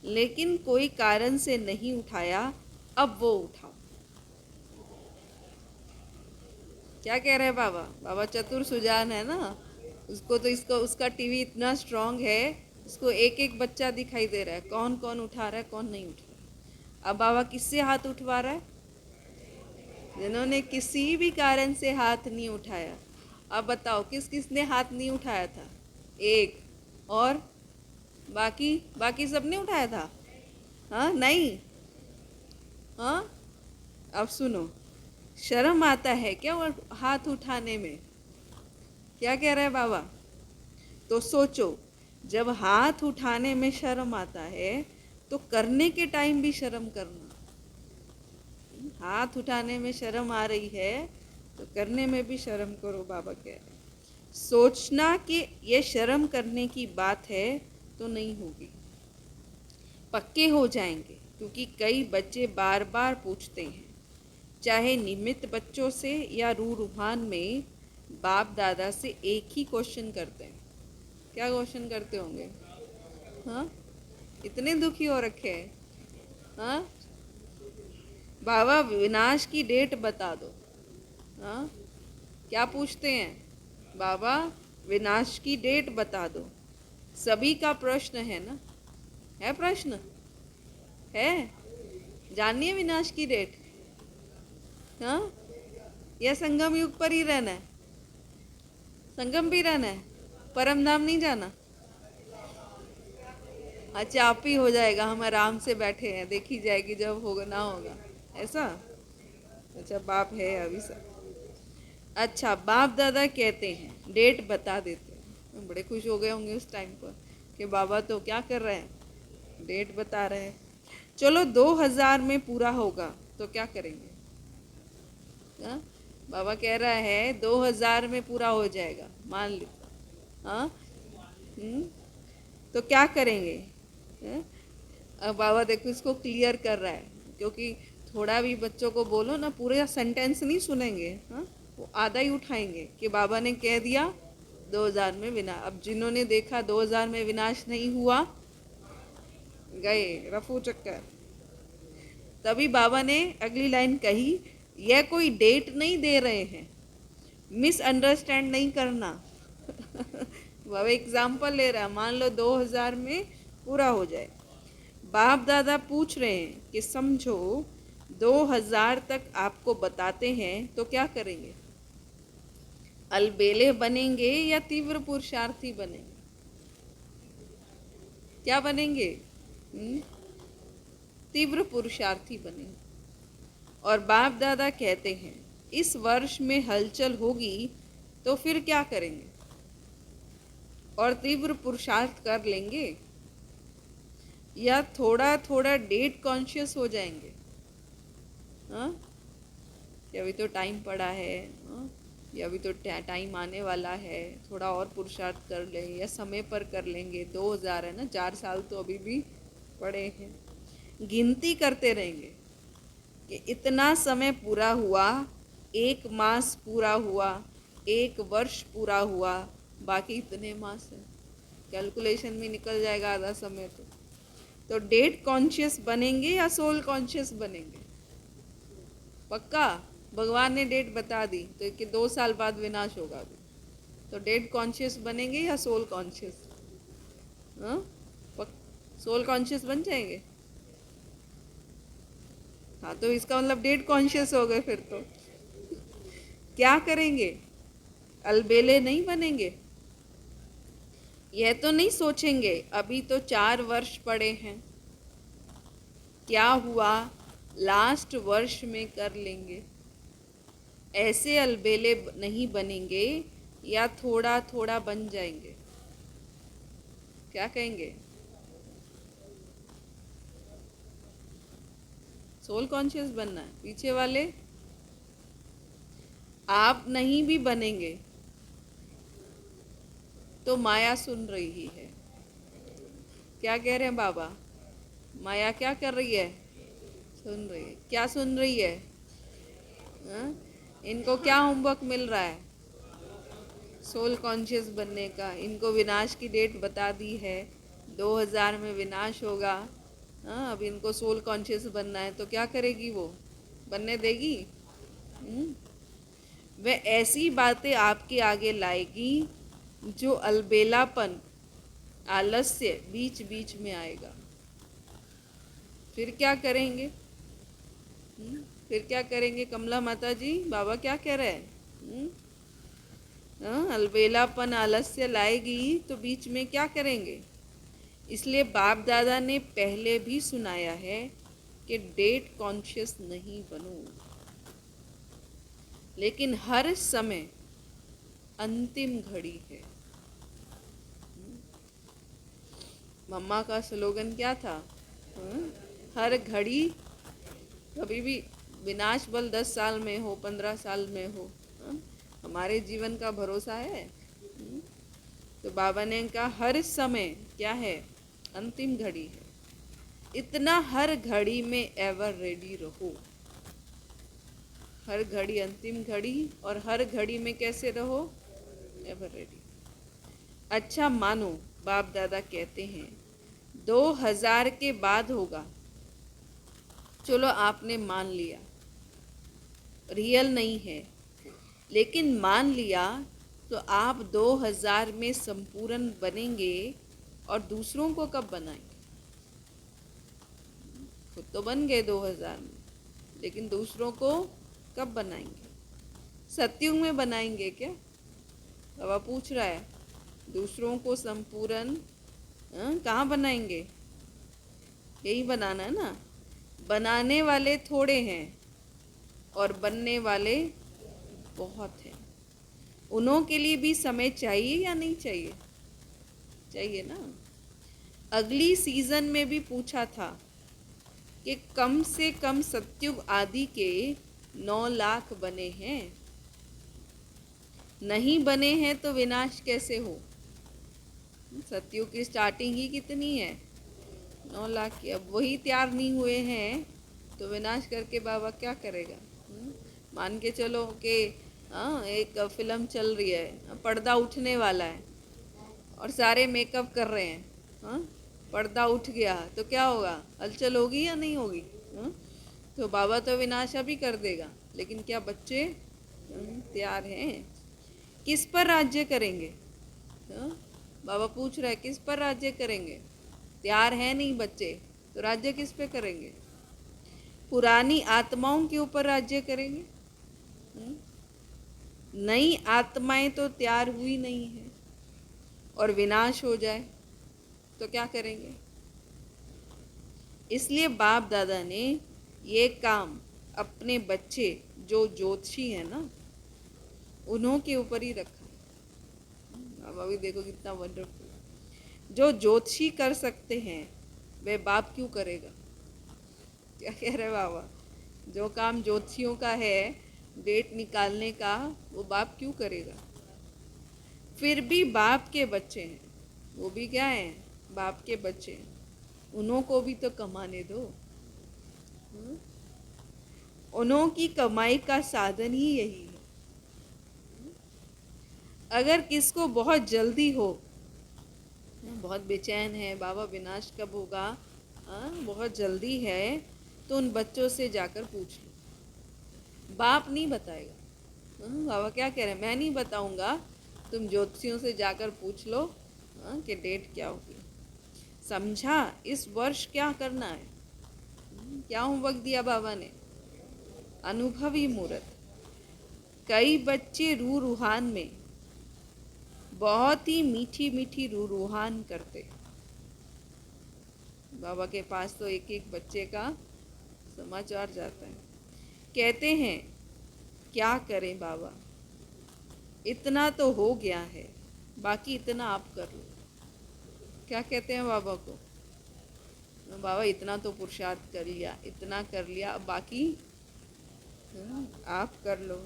लेकिन कोई कारण से नहीं उठाया, अब वो उठाओ। क्या कह रहे हैं बाबा? बाबा चतुर सुजान है ना, उसको तो इसको उसका टीवी इतना स्ट्रांग है, उसको एक एक बच्चा दिखाई दे रहा है, कौन कौन उठा रहा है कौन नहीं उठा रहा। अब बाबा किससे हाथ उठवा रहा है? जिन्होंने किसी भी कारण से हाथ नहीं उठाया। अब बताओ किस किस ने हाथ नहीं उठाया था? एक, और बाकी बाकी सब ने उठाया था? हाँ नहीं? हाँ, अब सुनो, शर्म आता है क्या वो हाथ उठाने में? क्या कह रहे हैं बाबा? तो सोचो, जब हाथ उठाने में शर्म आता है तो करने के टाइम भी शर्म करना। हाथ उठाने में शर्म आ रही है तो करने में भी शर्म करो, बाबा कह रहे हैं। सोचना कि ये शर्म करने की बात है तो नहीं होगी, पक्के हो जाएंगे। क्योंकि कई बच्चे बार बार पूछते हैं, चाहे निमित्त बच्चों से या रूहान में, बाप दादा से एक ही क्वेश्चन करते हैं। क्या क्वेश्चन करते होंगे? हाँ, इतने दुखी हो रखे हैं। हाँ, बाबा विनाश की डेट बता दो। हाँ, क्या पूछते हैं? बाबा विनाश की डेट बता दो। सभी का प्रश्न है ना? है प्रश्न? है? जाननी है विनाश की डेट? हाँ, या संगम युग पर ही रहना है? संगम भी रहना है, परम धाम नहीं जाना? अच्छा, आप ही हो जाएगा, हम आराम से बैठे हैं, देखी जाएगी जब होगा ना होगा, ऐसा? अच्छा, बाप है अभी सब। अच्छा, बाप दादा कहते हैं डेट बता देते हैं। बड़े खुश हो गए होंगे उस टाइम पर कि बाबा तो क्या कर रहे हैं, डेट बता रहे हैं। चलो 2000 में पूरा होगा तो क्या करेंगे? हाँ? बाबा कह रहा है 2000 में पूरा हो जाएगा, मान लो। हाँ, तो क्या करेंगे? हाँ? अब बाबा देखो इसको क्लियर कर रहा है, क्योंकि थोड़ा भी बच्चों को बोलो ना, पूरा सेंटेंस नहीं सुनेंगे। हाँ, वो आधा ही उठाएंगे कि बाबा ने कह दिया 2000 में विनाश। अब जिन्होंने देखा 2000 में विनाश नहीं हुआ, गए रफू चक्कर। तभी बाबा ने अगली लाइन कही, यह कोई डेट नहीं दे रहे हैं, मिसअंडरस्टैंड नहीं करना। बाबा एग्जाम्पल ले रहा है, मान लो 2000 में पूरा हो जाए। बाप दादा पूछ रहे हैं कि समझो 2000 तक आपको बताते हैं तो क्या करेंगे? अलबेले बनेंगे या तीव्र पुरुषार्थी बनेंगे? क्या बनेंगे? तीव्र पुरुषार्थी बनेंगे। और बाप दादा कहते हैं इस वर्ष में हलचल होगी तो फिर क्या करेंगे? और तीव्र पुरुषार्थ कर लेंगे या थोड़ा थोड़ा डेट कॉन्शियस हो जाएंगे? हाँ, कि अभी तो टाइम पड़ा है, हाँ? या अभी तो टाइम आने वाला है, थोड़ा और पुरुषार्थ कर लें, या समय पर कर लेंगे। 2000 है ना, 4 साल तो अभी भी पड़े हैं। गिनती करते रहेंगे कि इतना समय पूरा हुआ, 1 मास पूरा हुआ, 1 वर्ष पूरा हुआ, बाकी इतने मास हैं। कैलकुलेशन में निकल जाएगा आधा समय। तो डेट कॉन्शियस बनेंगे या सोल कॉन्शियस बनेंगे? पक्का भगवान ने डेट बता दी तो कि 2 साल बाद विनाश होगा अभी, तो डेट कॉन्शियस बनेंगे या सोल कॉन्शियस? हाँ, सोल कॉन्शियस बन जाएंगे। हाँ, तो इसका मतलब डेट कॉन्शियस हो गए फिर तो। क्या करेंगे? अलबेले नहीं बनेंगे। यह तो नहीं सोचेंगे अभी तो 4 वर्ष पड़े हैं, क्या हुआ, लास्ट वर्ष में कर लेंगे। ऐसे अलबेले नहीं बनेंगे या थोड़ा थोड़ा बन जाएंगे। क्या कहेंगे? सोल कॉन्शियस बनना है। पीछे वाले, आप नहीं भी बनेंगे तो माया सुन रही है। क्या कह रहे हैं बाबा? माया क्या कर रही है? सुन रही है। क्या सुन रही है? हाँ? इनको क्या होमवर्क मिल रहा है? सोल कॉन्शियस बनने का। इनको विनाश की डेट बता दी है, 2000 में विनाश होगा। हाँ, अब इनको सोल कॉन्शियस बनना है तो क्या करेगी वो? बनने देगी? वह ऐसी बातें आपके आगे लाएगी जो अलबेलापन, आलस्य बीच बीच में आएगा। फिर क्या करेंगे? फिर क्या करेंगे कमला माता जी? बाबा क्या कह रहे हैं? अलबेलापन, आलस्य लाएगी तो बीच में क्या करेंगे? इसलिए बाप दादा ने पहले भी सुनाया है कि डेट कॉन्शियस नहीं बनो, लेकिन हर समय अंतिम घड़ी है। मम्मा का स्लोगन क्या था? हर घड़ी, कभी भी विनाश बल 10 साल में हो, 15 साल में हो, हमारे जीवन का भरोसा है। तो बाबा ने कहा हर समय क्या है? अंतिम घड़ी है। इतना हर घड़ी में एवर रेडी रहो। हर घड़ी अंतिम घड़ी, और हर घड़ी में कैसे रहो? Ever ready. अच्छा मानो बाप दादा कहते हैं 2000 के बाद होगा। चलो आपने मान लिया, रियल नहीं है, लेकिन मान लिया तो आप 2000 में संपूर्ण बनेंगे और दूसरों को कब बनाएंगे? खुद तो बन गए 2000 में, लेकिन दूसरों को कब बनाएंगे? सत्युग में बनाएंगे क्या? बाबा पूछ रहा है। दूसरों को संपूर्ण कहाँ बनाएंगे? यही बनाना है ना। बनाने वाले थोड़े हैं और बनने वाले बहुत हैं। उन्हों के लिए भी समय चाहिए या नहीं चाहिए? चाहिए ना। अगली सीजन में भी पूछा था कि कम से कम सत्युग आदि के 9 लाख बने हैं। नहीं बने हैं तो विनाश कैसे हो? सत्युग की स्टार्टिंग ही कितनी है? 9 लाख की। अब वही तैयार नहीं हुए हैं तो विनाश करके बाबा क्या करेगा? मान के चलो कि एक फिल्म चल रही है, पर्दा उठने वाला है और सारे मेकअप कर रहे हैं, पर्दा उठ गया तो क्या होगा? हलचल होगी या नहीं होगी? तो बाबा तो विनाश अभी कर देगा, लेकिन क्या बच्चे तैयार हैं? किस पर राज्य करेंगे? बाबा पूछ रहा है किस पर राज्य करेंगे? तैयार है नहीं बच्चे तो राज्य किस पे करेंगे? पुरानी आत्माओं के ऊपर राज्य करेंगे। नई आत्माएं तो तैयार हुई नहीं है और विनाश हो जाए तो क्या करेंगे? इसलिए बाप दादा ने ये काम अपने बच्चे जो ज्योतिषी है ना, उन्हों के ऊपर ही रखा। अब अभी देखो कितना वंडरफुल। जो ज्योतिषी कर सकते हैं वे बाप क्यों करेगा? क्या कह रहे बाबा? जो काम ज्योतिषियों का है, डेट निकालने का, वो बाप क्यों करेगा? फिर भी बाप के बच्चे हैं, वो भी क्या हैं? बाप के बच्चे हैं। उन्हों को भी तो कमाने दो। उन्हों की कमाई का साधन ही यही है। अगर किसको बहुत जल्दी हो, बहुत बेचैन है, बाबा विनाश कब होगा, बहुत जल्दी है, तो उन बच्चों से जाकर पूछ लो। बाप नहीं बताएगा। बाबा क्या कह रहे हैं? मैं नहीं बताऊंगा, तुम ज्योतिषियों से जाकर पूछ लो कि डेट क्या होगी। समझा? इस वर्ष क्या करना है? क्या होमवर्क दिया बाबा ने? अनुभवी मुहूर्त। कई बच्चे रूह रूहान में बहुत ही मीठी मीठी रूह रूहान करते। बाबा के पास तो एक एक बच्चे का समाचार जाता है। कहते हैं क्या करें बाबा, इतना तो हो गया है, बाकी इतना आप कर लो। क्या कहते हैं बाबा को? बाबा इतना तो पुरुषार्थ कर लिया, इतना कर लिया, अब बाकी आप कर लो।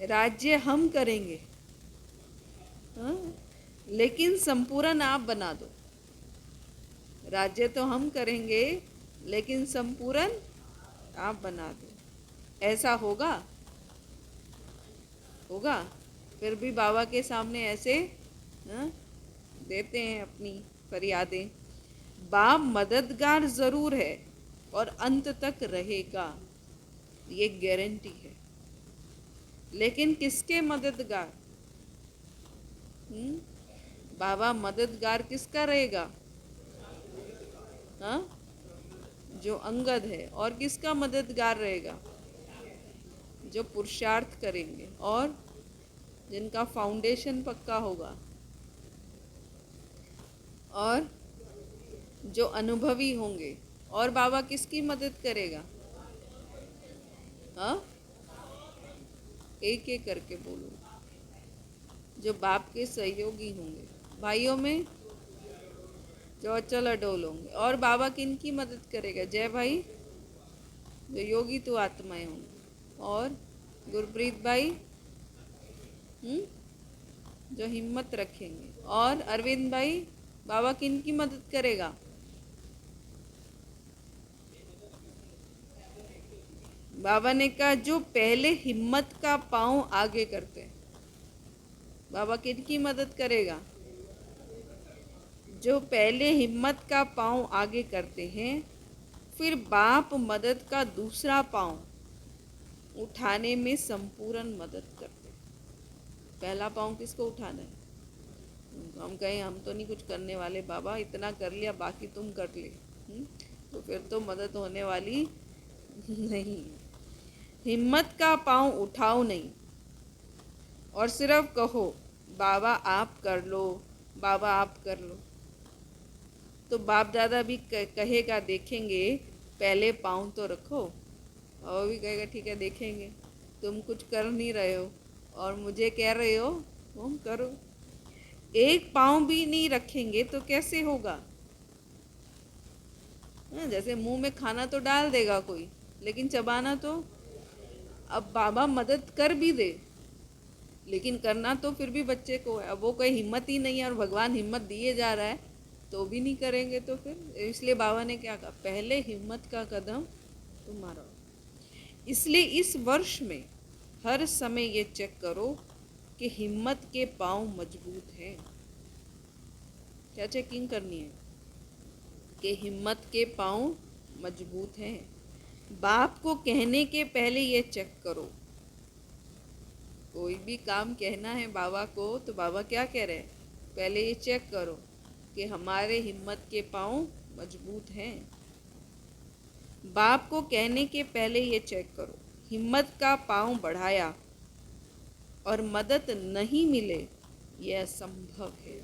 राज्य हम करेंगे, हाँ? लेकिन संपूर्ण आप बना दो। राज्य तो हम करेंगे लेकिन संपूर्ण आप बना दो। ऐसा होगा? होगा? फिर भी बाबा के सामने ऐसे हाँ, देते हैं अपनी फरियादें। बाप मददगार जरूर है और अंत तक रहेगा, ये गारंटी है। लेकिन किसके मददगार? बाबा मददगार किसका रहेगा? हाँ, जो अंगद है। और किसका मददगार रहेगा? जो पुरुषार्थ करेंगे और जिनका फाउंडेशन पक्का होगा और जो अनुभवी होंगे। और बाबा किसकी मदद करेगा? हाँ, एक एक करके बोलो। जो बाप के सहयोगी होंगे, भाइयों में जो अचल अडोल होंगे। और बाबा किन की मदद करेगा? जय भाई, जो योगी तो आत्माएं होंगे। और गुरप्रीत भाई जो हिम्मत रखेंगे। और अरविंद भाई, बाबा किन की मदद करेगा? बाबा ने कहा जो पहले हिम्मत का पांव आगे करते हैं। बाबा किनकी मदद करेगा? जो पहले हिम्मत का पांव आगे करते हैं, फिर बाप मदद का दूसरा पांव उठाने में संपूर्ण मदद करते हैं। पहला पांव किसको उठाना है? हम कहें हम तो नहीं कुछ करने वाले बाबा, इतना कर लिया, बाकी तुम कर ले, तो फिर तो मदद होने वाली नहीं। हिम्मत का पांव उठाओ नहीं और सिर्फ कहो बाबा आप कर लो, बाबा आप कर लो। तो बाप दादा भी कहेगा देखेंगे, पहले पाँव तो रखो। और भी कहेगा ठीक है देखेंगे, तुम कुछ कर नहीं रहे हो और मुझे कह रहे हो तुम करो। एक पाँव भी नहीं रखेंगे तो कैसे होगा? जैसे मुंह में खाना तो डाल देगा कोई, लेकिन चबाना तो। अब बाबा मदद कर भी दे, लेकिन करना तो फिर भी बच्चे को है। अब वो कोई हिम्मत ही नहीं है और भगवान हिम्मत दिए जा रहा है तो भी नहीं करेंगे तो फिर। इसलिए बाबा ने क्या कहा? पहले हिम्मत का कदम तुम्हारा। इसलिए इस वर्ष में हर समय ये चेक करो कि हिम्मत के पांव मजबूत हैं। क्या चेकिंग करनी है? कि हिम्मत के पांव मजबूत हैं। बाप को कहने के पहले ये चेक करो। कोई भी काम कहना है बाबा को तो बाबा क्या कह रहे हैं? पहले ये चेक करो कि हमारे हिम्मत के पांव मजबूत हैं। बाप को कहने के पहले ये चेक करो, हिम्मत का पांव बढ़ाया और मदद नहीं मिले, यह असंभव है।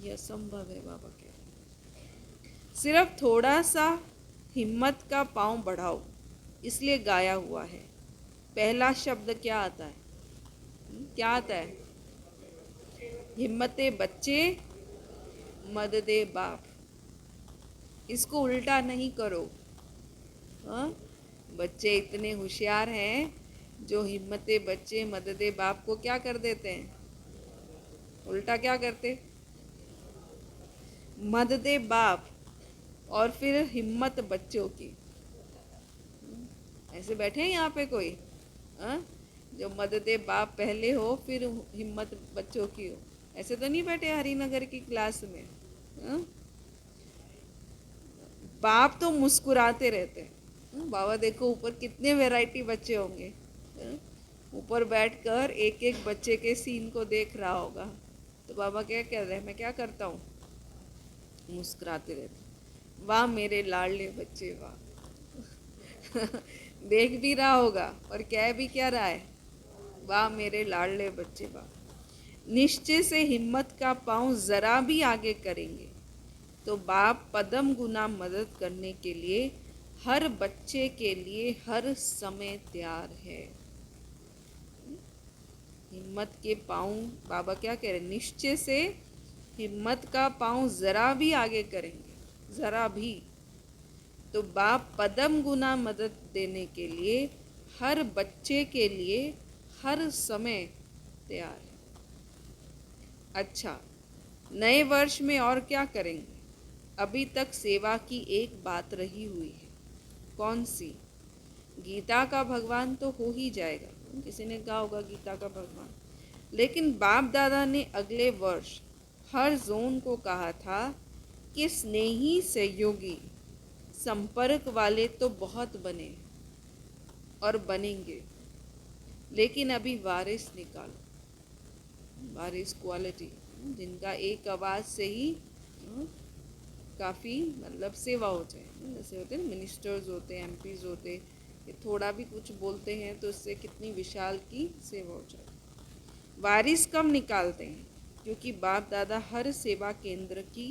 यह असंभव है बाबा कह रहे। सिर्फ थोड़ा सा हिम्मत का पांव बढ़ाओ, इसलिए गाया हुआ है। पहला शब्द क्या आता है? क्या आता है? हिम्मते बच्चे मददे बाप। इसको उल्टा नहीं करो। हाँ? बच्चे इतने होशियार हैं जो हिम्मते बच्चे मददे बाप को क्या कर देते हैं? उल्टा क्या करते? मददे बाप और फिर हिम्मत बच्चों की। ऐसे बैठे हैं यहाँ पे कोई? हाँ? जो मददे बाप पहले हो फिर हिम्मत बच्चों की हो, ऐसे तो नहीं बैठे हरिनगर की क्लास में। हाँ? बाप तो मुस्कुराते रहते हैं। बाबा देखो ऊपर कितने वैरायटी बच्चे होंगे। ऊपर बैठकर एक एक बच्चे के सीन को देख रहा होगा। तो बाबा क्या कह रहे हैं? मैं क्या करता हूँ? मुस्कुराते रहते। वाह मेरे लाडले बच्चे वाह। देख भी रहा होगा और कह भी क्या रहा है? वाह मेरे लाडले बच्चे वाह। निश्चय से हिम्मत का पांव जरा भी आगे करेंगे तो बाप पदम गुना मदद करने के लिए हर बच्चे के लिए हर समय तैयार है। हिम्मत के पांव, बाबा क्या कह रहे हैं, निश्चय से हिम्मत का पांव जरा भी आगे करेंगे, जरा भी, तो बाप पदम गुना मदद देने के लिए हर बच्चे के लिए हर समय तैयार है। अच्छा, नए वर्ष में और क्या करेंगे? अभी तक सेवा की एक बात रही हुई है। कौन सी? गीता का भगवान तो हो ही जाएगा, किसी ने कहा होगा गीता का भगवान, लेकिन बाप दादा ने अगले वर्ष हर जोन को कहा था कि स्नेही सहयोगी संपर्क वाले तो बहुत बने और बनेंगे, लेकिन अभी वारिस निकालो, वारिस क्वालिटी, जिनका एक आवाज़ से ही काफ़ी मतलब सेवा हो जाए। जैसे होते हैं ना, मिनिस्टर्स होते हैं, एमपीज होते हैं, ये थोड़ा भी कुछ बोलते हैं तो इससे कितनी विशाल की सेवा हो जाए। वारिस कम निकालते हैं क्योंकि बाप दादा हर सेवा केंद्र की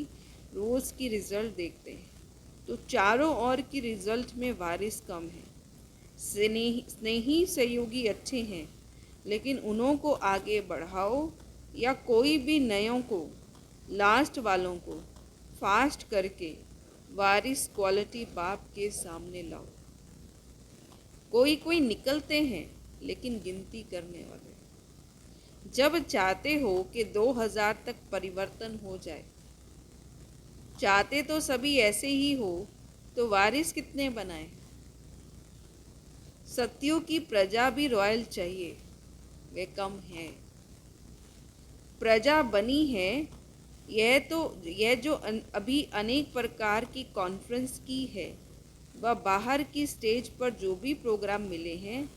रोज़ की रिज़ल्ट देखते हैं, तो चारों ओर की रिज़ल्ट में वारिस कम है। स्नेही सहयोगी अच्छे हैं, लेकिन उन्हों को आगे बढ़ाओ या कोई भी नयों को, लास्ट वालों को फास्ट करके वारिस क्वालिटी बाप के सामने लाओ। कोई कोई निकलते हैं लेकिन गिनती करने वाले। जब चाहते हो कि 2000 तक परिवर्तन हो जाए, चाहते तो सभी ऐसे ही हो, तो वारिस कितने बनाए? सत्यों की प्रजा भी रॉयल चाहिए, वे कम है। प्रजा बनी है, यह जो अभी अनेक प्रकार की कॉन्फ्रेंस की है, वह बाहर की स्टेज पर जो भी प्रोग्राम मिले हैं,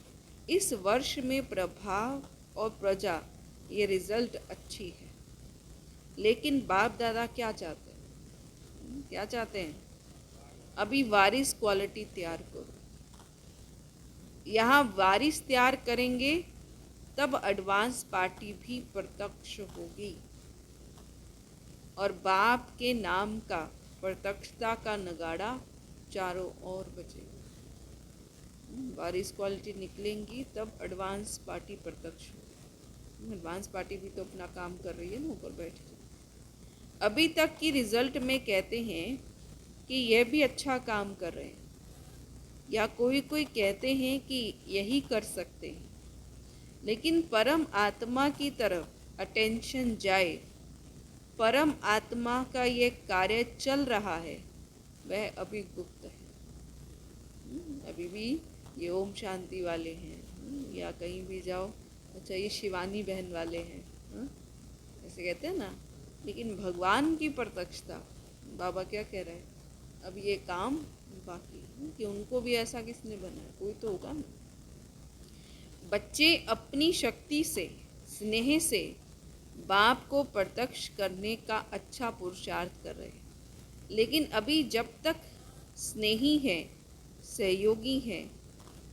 इस वर्ष में प्रभाव और प्रजा, ये रिजल्ट अच्छी है। लेकिन बाप दादा क्या चाहते हैं? क्या चाहते हैं? अभी वारिस क्वालिटी तैयार करो। यहाँ वारिस तैयार करेंगे तब एडवांस पार्टी भी प्रत्यक्ष होगी और बाप के नाम का प्रत्यक्षता का नगाड़ा चारों ओर बजेगा। वारिस क्वालिटी निकलेंगी तब एडवांस पार्टी प्रत्यक्ष होगी। एडवांस पार्टी भी तो अपना काम कर रही है ना, ऊपर बैठ के। अभी तक की रिजल्ट में कहते हैं कि यह भी अच्छा काम कर रहे हैं, या कोई कोई कहते हैं कि यही कर सकते हैं, लेकिन परम आत्मा की तरफ अटेंशन जाए, परम आत्मा का ये कार्य चल रहा है, वह अभी गुप्त है। अभी भी ये ओम शांति वाले हैं, या कहीं भी जाओ, अच्छा ये शिवानी बहन वाले हैं, ऐसे कहते हैं ना, लेकिन भगवान की प्रत्यक्षता, बाबा क्या कह रहे हैं, अब ये काम बाकी कि उनको भी ऐसा किसने बनाया, कोई तो होगा ना। बच्चे अपनी शक्ति से, स्नेह से बाप को प्रत्यक्ष करने का अच्छा पुरुषार्थ कर रहे हैं, लेकिन अभी जब तक स्नेही है, सहयोगी है,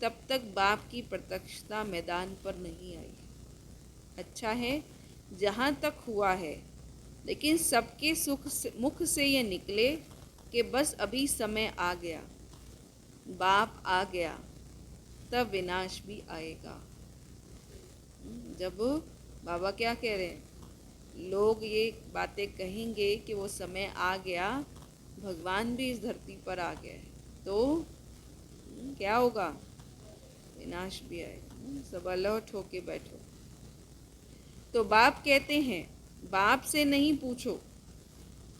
तब तक बाप की प्रत्यक्षता मैदान पर नहीं आई है। अच्छा है जहाँ तक हुआ है, लेकिन सबके मुख से ये निकले कि बस अभी समय आ गया, बाप आ गया, तब विनाश भी आएगा। जब बाबा क्या कह रहे हैं, लोग ये बातें कहेंगे कि वो समय आ गया, भगवान भी इस धरती पर आ गया है, तो क्या होगा? विनाश भी आएगा। सब अलर्ट होके बैठो। तो बाप कहते हैं, बाप से नहीं पूछो।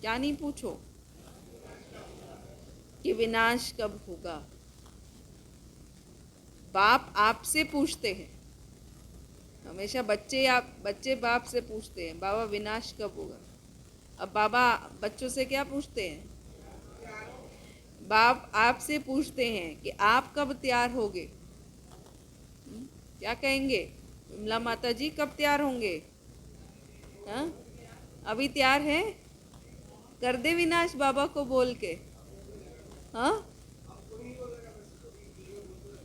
क्या नहीं पूछो? कि विनाश कब होगा। बाप आपसे पूछते हैं। हमेशा बच्चे बाप से पूछते हैं, बाबा विनाश कब होगा। अब बाबा बच्चों से क्या पूछते हैं? बाप आपसे पूछते हैं कि आप कब तैयार होगे। क्या कहेंगे? विमला माता जी कब तैयार होंगे? हाँ, अभी तैयार है? कर दे विनाश बाबा को बोल के। हाँ,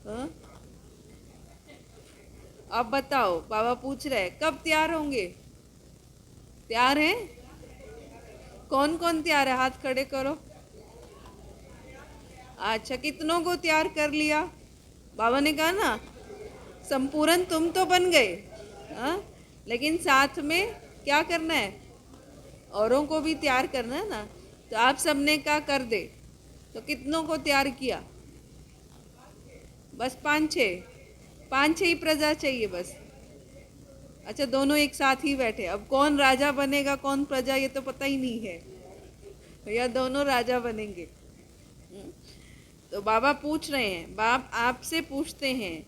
हाँ? अब बताओ, बाबा पूछ रहे हैं कब तैयार होंगे? तैयार हैं? कौन कौन तैयार है? हाथ खड़े करो। अच्छा, कितनों को तैयार कर लिया? बाबा ने कहा ना, संपूर्ण तुम तो बन गए, हाँ, लेकिन साथ में क्या करना है? औरों को भी तैयार करना है ना। तो आप सबने क्या कर दे, तो कितनों को तैयार किया? बस 5-6 ही प्रजा चाहिए बस। अच्छा, दोनों एक साथ ही बैठे। अब कौन राजा बनेगा कौन प्रजा, ये तो पता ही नहीं है, या दोनों राजा बनेंगे। तो बाबा पूछ रहे हैं, बाप आपसे पूछते हैं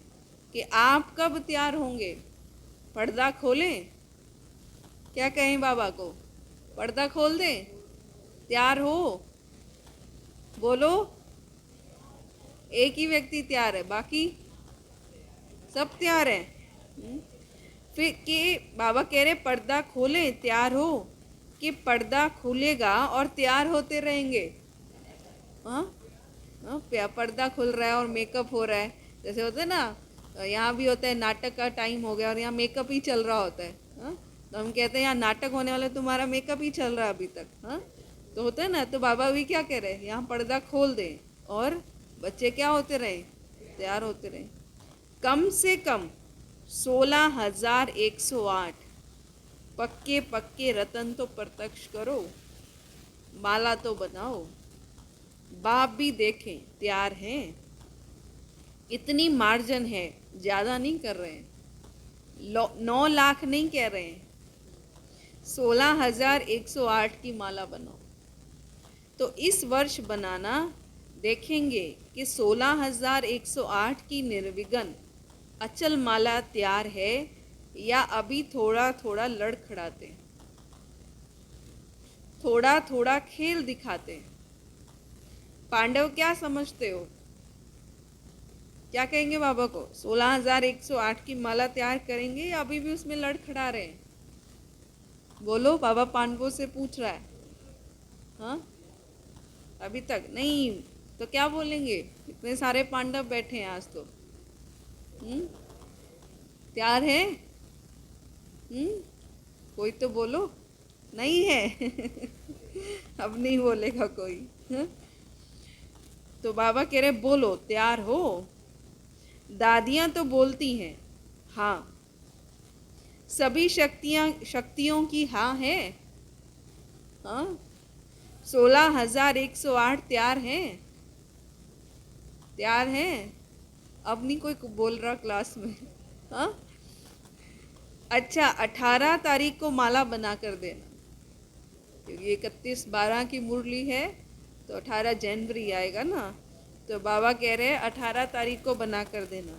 कि आप कब तैयार होंगे? पर्दा खोलें? क्या कहें बाबा को? पर्दा खोल दें? तैयार हो? बोलो। एक ही व्यक्ति तैयार है, बाकी सब तैयार हैं। फिर कि बाबा कह रहे पर्दा खोलें, तैयार हो, कि पर्दा खुलेगा और तैयार होते रहेंगे। हाँ, पर्दा खुल रहा है और मेकअप हो रहा है, जैसे होता है ना, यहाँ भी होता है नाटक का टाइम हो गया और यहाँ मेकअप ही चल रहा होता है। हाँ, तो हम कहते हैं यहाँ नाटक होने वाला, तुम्हारा मेकअप ही चल रहा है अभी तक। हाँ, तो होता है ना। तो बाबा भी क्या कह रहे हैं, यहाँ पर्दा खोल दें और बच्चे क्या होते रहे? तैयार होते रहे। कम से कम 16,108 पक्के पक्के रतन तो प्रत्यक्ष करो, माला तो बनाओ, बाप भी देखें तैयार हैं। इतनी मार्जिन है, ज़्यादा नहीं कर रहे हैं, 9 लाख नहीं कह रहे हैं, 16,108 की माला बनाओ। तो इस वर्ष बनाना, देखेंगे कि 16,108 की निर्विघ्न अचल माला तैयार है या अभी थोड़ा थोड़ा लड़खड़ाते, थोड़ा थोड़ा खेल दिखाते। पांडव क्या समझते हो? क्या कहेंगे बाबा को? 16,108 की माला तैयार करेंगे या अभी भी उसमें लड़खड़ा रहे हैं? बोलो। बाबा पांडवों से पूछ रहा है। हाँ, अभी तक नहीं, तो क्या बोलेंगे? इतने सारे पांडव बैठे हैं आज तो। तैयार है? कोई तो बोलो। नहीं है। अब नहीं बोलेगा कोई। तो बाबा कह रहे बोलो, तैयार हो? दादियां तो बोलती हैं हाँ। सभी शक्तियों की हाँ है। हाँ, 16,108 तैयार हैं? तैयार हैं? अब नहीं कोई बोल रहा क्लास में। हाँ, अच्छा, 18 तारीख को माला बना कर देना, क्योंकि 31/12 की मुरली है, तो 18 जनवरी आएगा ना। तो बाबा कह रहे हैं 18 तारीख को बना कर देना।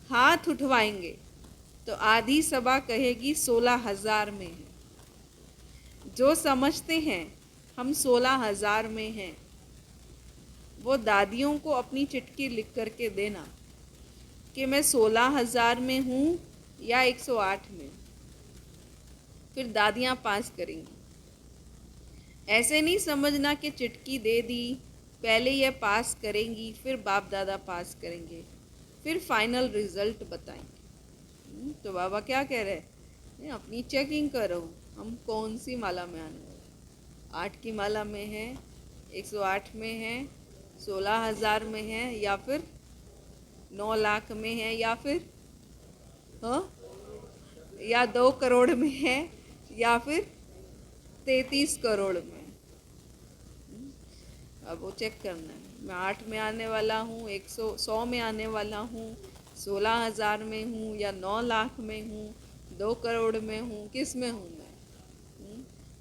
हाथ उठवाएंगे तो आधी सभा कहेगी 16,000 में है। जो समझते हैं हम 16,000 में हैं, वो दादियों को अपनी चिट्ठी लिख करके देना कि मैं 16,000 में हूँ या 108 में। फिर दादियाँ पास करेंगी। ऐसे नहीं समझना कि चिट्ठी दे दी, पहले ये पास करेंगी फिर बाप दादा पास करेंगे, फिर फाइनल रिजल्ट बताएंगे। तो बाबा क्या कह रहे हैं? अपनी चेकिंग करो, हम कौन सी माला में आने वाले, 8 की माला में है, 108 में है, 16,000 में है, या फिर 9 लाख में है, या फिर हाँ, या 2 करोड़ में है, या फिर 33 करोड़ में। अब वो चेक करना है, मैं 8 में आने वाला हूँ, 100 में आने वाला हूँ, 16,000 में हूँ, या 9 लाख में हूँ, 2 करोड़ में हूँ, किस में हूँ मैं?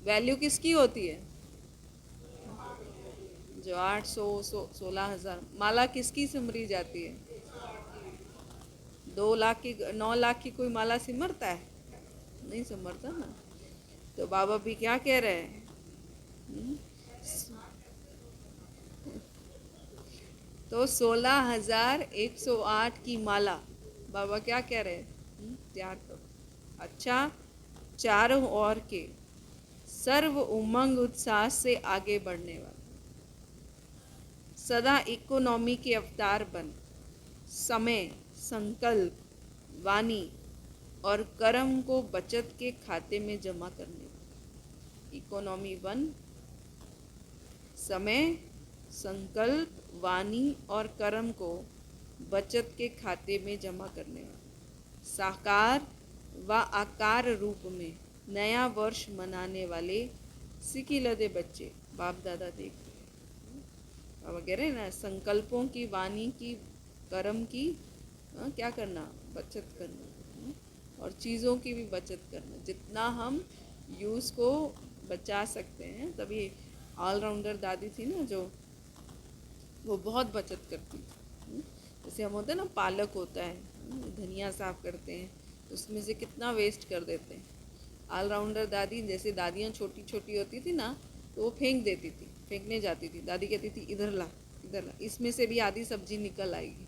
वैल्यू किसकी होती है? जो 800 16,000 माला किसकी सिमरी जाती है? 2 लाख की, 9 लाख की कोई माला सिमरता है? नहीं सिमरता ना। तो बाबा भी क्या कह रहे हैं? तो 16,108 की माला बाबा क्या कह रहे हैं? तैयार करो। अच्छा, चारों ओर के सर्व उमंग उत्साह से आगे बढ़ने वाले, सदा इकोनॉमी के अवतार बन, समय, संकल्प, वाणी और कर्म को बचत के खाते में जमा करने वाले। इकोनॉमी 1, समय, संकल्प, वाणी और कर्म को बचत के खाते में जमा करने वाले, साकार व आकार रूप में नया वर्ष मनाने वाले सिकिलदे बच्चे बाप दादा देख रहे हैं। बाबा कह रहे हैं ना, संकल्पों की, वाणी की, कर्म की क्या करना, बचत करना, और चीज़ों की भी बचत करना। जितना हम यूज़ को बचा सकते हैं। तभी ऑलराउंडर दादी थी ना, जो वो बहुत बचत करती थी। जैसे हम होते हैं ना, पालक होता है, धनिया साफ करते हैं, उसमें से कितना वेस्ट कर देते हैं। ऑलराउंडर दादी, जैसे दादियाँ छोटी छोटी होती थी ना, तो वो फेंक देती थी, फेंकने जाती थी। दादी कहती थी इधर ला, इधर ला, इसमें से भी आधी सब्जी निकल आएगी।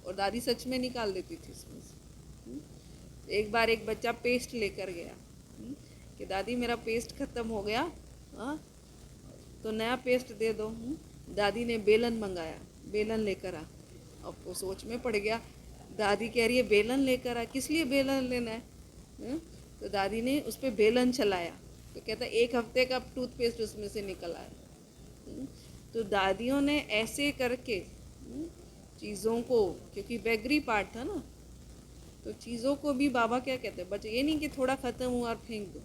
और दादी सच में निकाल देती थी इसमें से। एक बार एक बच्चा पेस्ट लेकर गया कि दादी मेरा पेस्ट ख़त्म हो गया, तो नया पेस्ट दे दो। दादी ने बेलन मंगाया, बेलन लेकर आ। अब वो सोच में पड़ गया, दादी कह रही है बेलन लेकर आ, किस लिए बेलन लेना है? तो दादी ने उस पर बेलन चलाया, तो कहता 1 हफ्ते का टूथपेस्ट उसमें से निकल आया। तो दादियों ने ऐसे करके चीज़ों को, क्योंकि बेगरी पार्ट था ना, तो चीज़ों को भी बाबा क्या कहते हैं, बच ये नहीं कि थोड़ा ख़त्म हुआ और फेंक दो।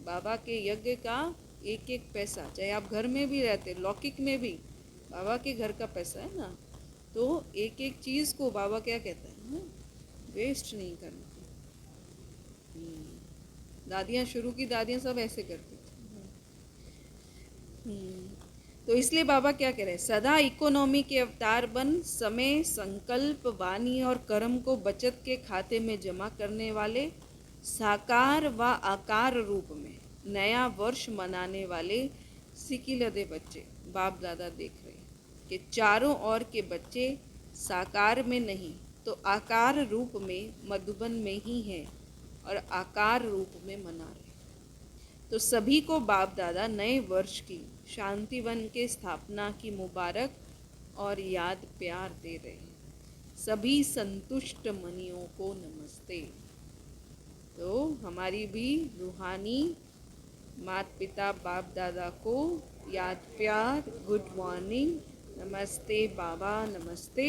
बाबा के यज्ञ का एक एक पैसा, चाहे आप घर में भी रहते, लौकिक में भी बाबा के घर का पैसा है ना, तो एक एक चीज़ को बाबा क्या कहता है, वेस्ट नहीं करना। दादियाँ, शुरू की दादियाँ सब ऐसे करती थी। तो इसलिए बाबा क्या कह रहे हैं, सदा इकोनॉमी के अवतार बन, समय, संकल्प, वाणी और कर्म को बचत के खाते में जमा करने वाले, साकार व आकार रूप में नया वर्ष मनाने वाले सिकिलदे बच्चे बाप दादा देख रहे हैं कि चारों ओर के बच्चे साकार में नहीं तो आकार रूप में मधुबन में ही हैं और आकार रूप में मना रहे। तो सभी को बाप दादा नए वर्ष की, शांतिवन के स्थापना की मुबारक और याद प्यार दे रहे हैं। सभी संतुष्ट मनियों को नमस्ते। तो हमारी भी रूहानी माता पिता बाप दादा को याद प्यार, गुड मॉर्निंग, नमस्ते बाबा, नमस्ते।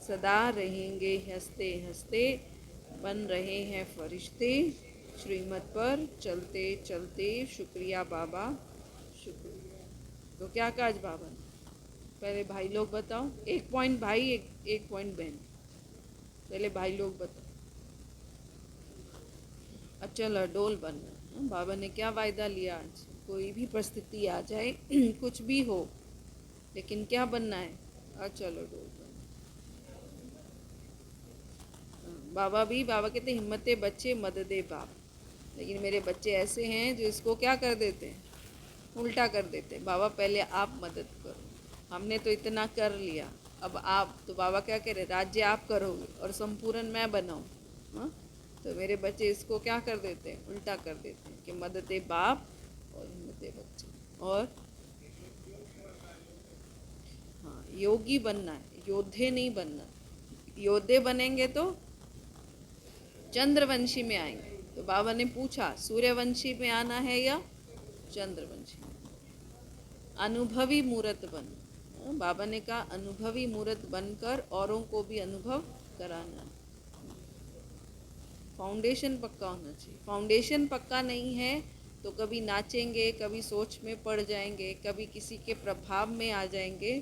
सदा रहेंगे हंसते हंसते, बन रहे हैं फरिश्ते, श्रीमत पर चलते चलते, शुक्रिया बाबा, शुक्रिया। तो क्या कहा आज बाबा ने? पहले भाई लोग बताओ, 1 पॉइंट भाई, एक पॉइंट बहन। पहले भाई लोग बताओ। अच्छा, लडोल बनना। बाबा ने क्या वायदा लिया आज? कोई भी परिस्थिति आ जाए कुछ भी हो, लेकिन क्या बनना है? अच्छा, लडोल बनना। बाबा कहते हिम्मते बच्चे मददे बाप। लेकिन मेरे बच्चे ऐसे हैं जो इसको क्या कर देते हैं, उल्टा कर देते हैं। बाबा पहले आप मदद करो, हमने तो इतना कर लिया, अब आप। तो बाबा क्या कह रहे, राज्य आप करोगे और संपूर्ण मैं बनाऊँ। तो मेरे बच्चे इसको क्या कर देते हैं, उल्टा कर देते हैं कि मददे बाप और हिम्मते बच्चे। और हाँ, योगी बनना है, योद्धे नहीं बनना। योद्धे बनेंगे तो चंद्रवंशी में आएंगे। तो बाबा ने पूछा, सूर्यवंशी में आना है या चंद्रवंशी में? अनुभवी मूर्त बन। बाबा ने कहा अनुभवी मूर्त बनकर औरों को भी अनुभव कराना। फाउंडेशन पक्का होना चाहिए। फाउंडेशन पक्का नहीं है तो कभी नाचेंगे, कभी सोच में पड़ जाएंगे, कभी किसी के प्रभाव में आ जाएंगे।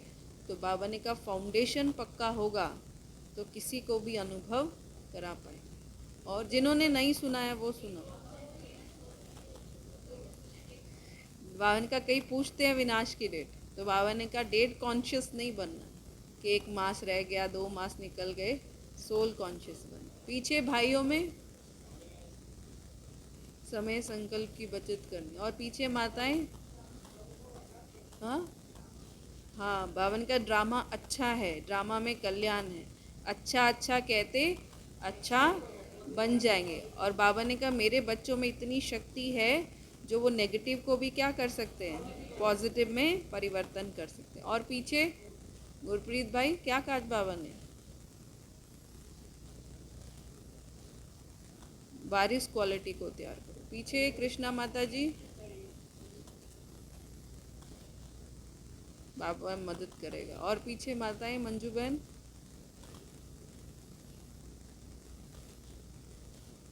तो बाबा ने कहा फाउंडेशन पक्का होगा तो किसी को भी अनुभव करा पाएंगे। और जिन्होंने नहीं सुना है वो सुनो। बाबा ने कहा कई पूछते हैं विनाश की डेट, तो बाबा ने कहा डेट कॉन्शियस नहीं बनना कि 1 मास रह गया, 2 मास निकल गए, सोल कॉन्शियस बनना। पीछे भाइयों में समय, संकल्प की बचत करनी, और पीछे माताएं, हाँ बावन का ड्रामा अच्छा है, ड्रामा में कल्याण है। अच्छा अच्छा कहते अच्छा बन जाएंगे। और बाबा ने कहा मेरे बच्चों में इतनी शक्ति है जो वो नेगेटिव को भी क्या कर सकते हैं, पॉजिटिव में परिवर्तन कर सकते हैं। और पीछे गुरप्रीत भाई क्या कहा बाबा ने, बारिश क्वालिटी को तैयार करो। पीछे कृष्णा माता जी बाबा मदद करेगा। और पीछे माताएं मंजू बहन,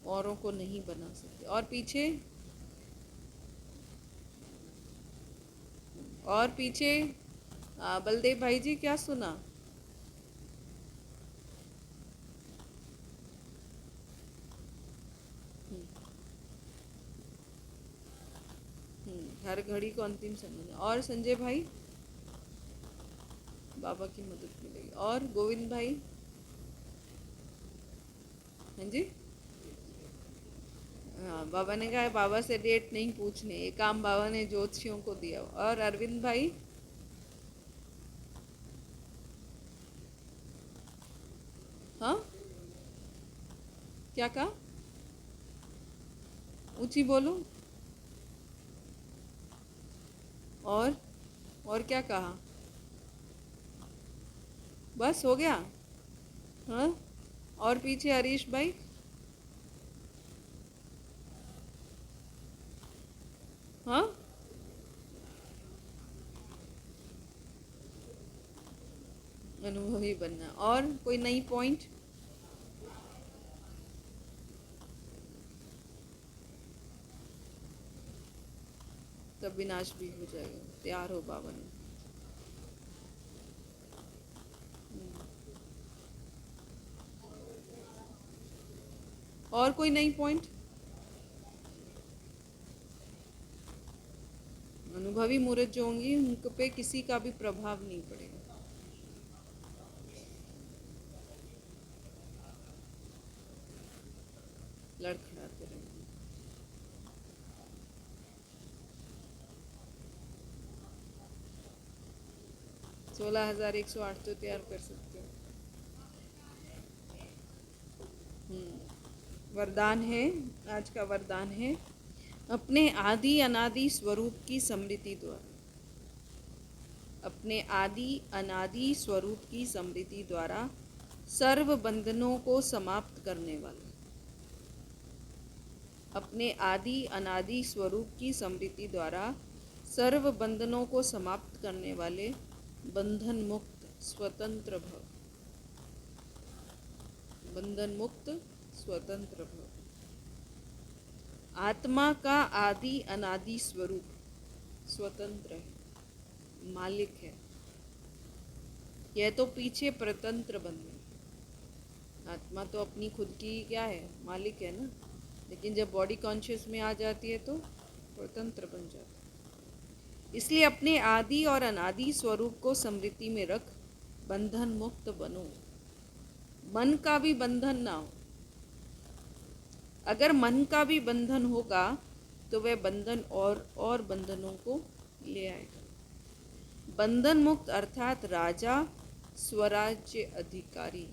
औरों को नहीं बना सकते। और पीछे, और पीछे बलदेव भाई जी क्या सुना? हर घड़ी को अंतिम समय। और संजय भाई, बाबा की मदद मिलेगी। और गोविंद भाई, हाँ जी, हाँ बाबा ने कहा है बाबा से डेट नहीं पूछने, ये काम बाबा ने ज्योतिषियों को दिया। और अरविंद भाई, हाँ क्या कहा? ऊंची बोलो। और क्या कहा? बस हो गया? हाँ। और पीछे हरीश भाई, हाँ अनुभवी बनना। और कोई नई पॉइंट? तब विनाश भी हो जाएगा। तैयार हो बाबा ने। और कोई नई पॉइंट? अनुभवी मूर्त जो होंगी उन पे किसी का भी प्रभाव नहीं पड़ेगा। लड़खड़ाते रहेंगे। 16,108 तो तैयार कर सकते हो। वरदान है, आज का वरदान है, अपने आदि अनादि स्वरूप की स्मृति द्वारा, अपने आदि अनादि स्वरूप की स्मृति द्वारा सर्व बंधनों को समाप्त करने वाले, अपने आदि अनादि स्वरूप की स्मृति द्वारा सर्व बंधनों को समाप्त करने वाले बंधन मुक्त स्वतंत्र भव, बंधन मुक्त स्वतंत्र भव। आत्मा का आदि अनादि स्वरूप स्वतंत्र है, मालिक है। यह तो पीछे परतंत्र बन गई। आत्मा तो अपनी खुद की क्या है, मालिक है ना, लेकिन जब बॉडी कॉन्शियस में आ जाती है तो स्वतंत्र बन जाती है। इसलिए अपने आदि और अनादि स्वरूप को स्मृति में रख बंधन मुक्त बनो। मन का भी बंधन ना हो। अगर मन का भी बंधन होगा तो वह बंधन और बंधनों को ले आएगा। बंधन मुक्त अर्थात राजा, स्वराज्य अधिकारी।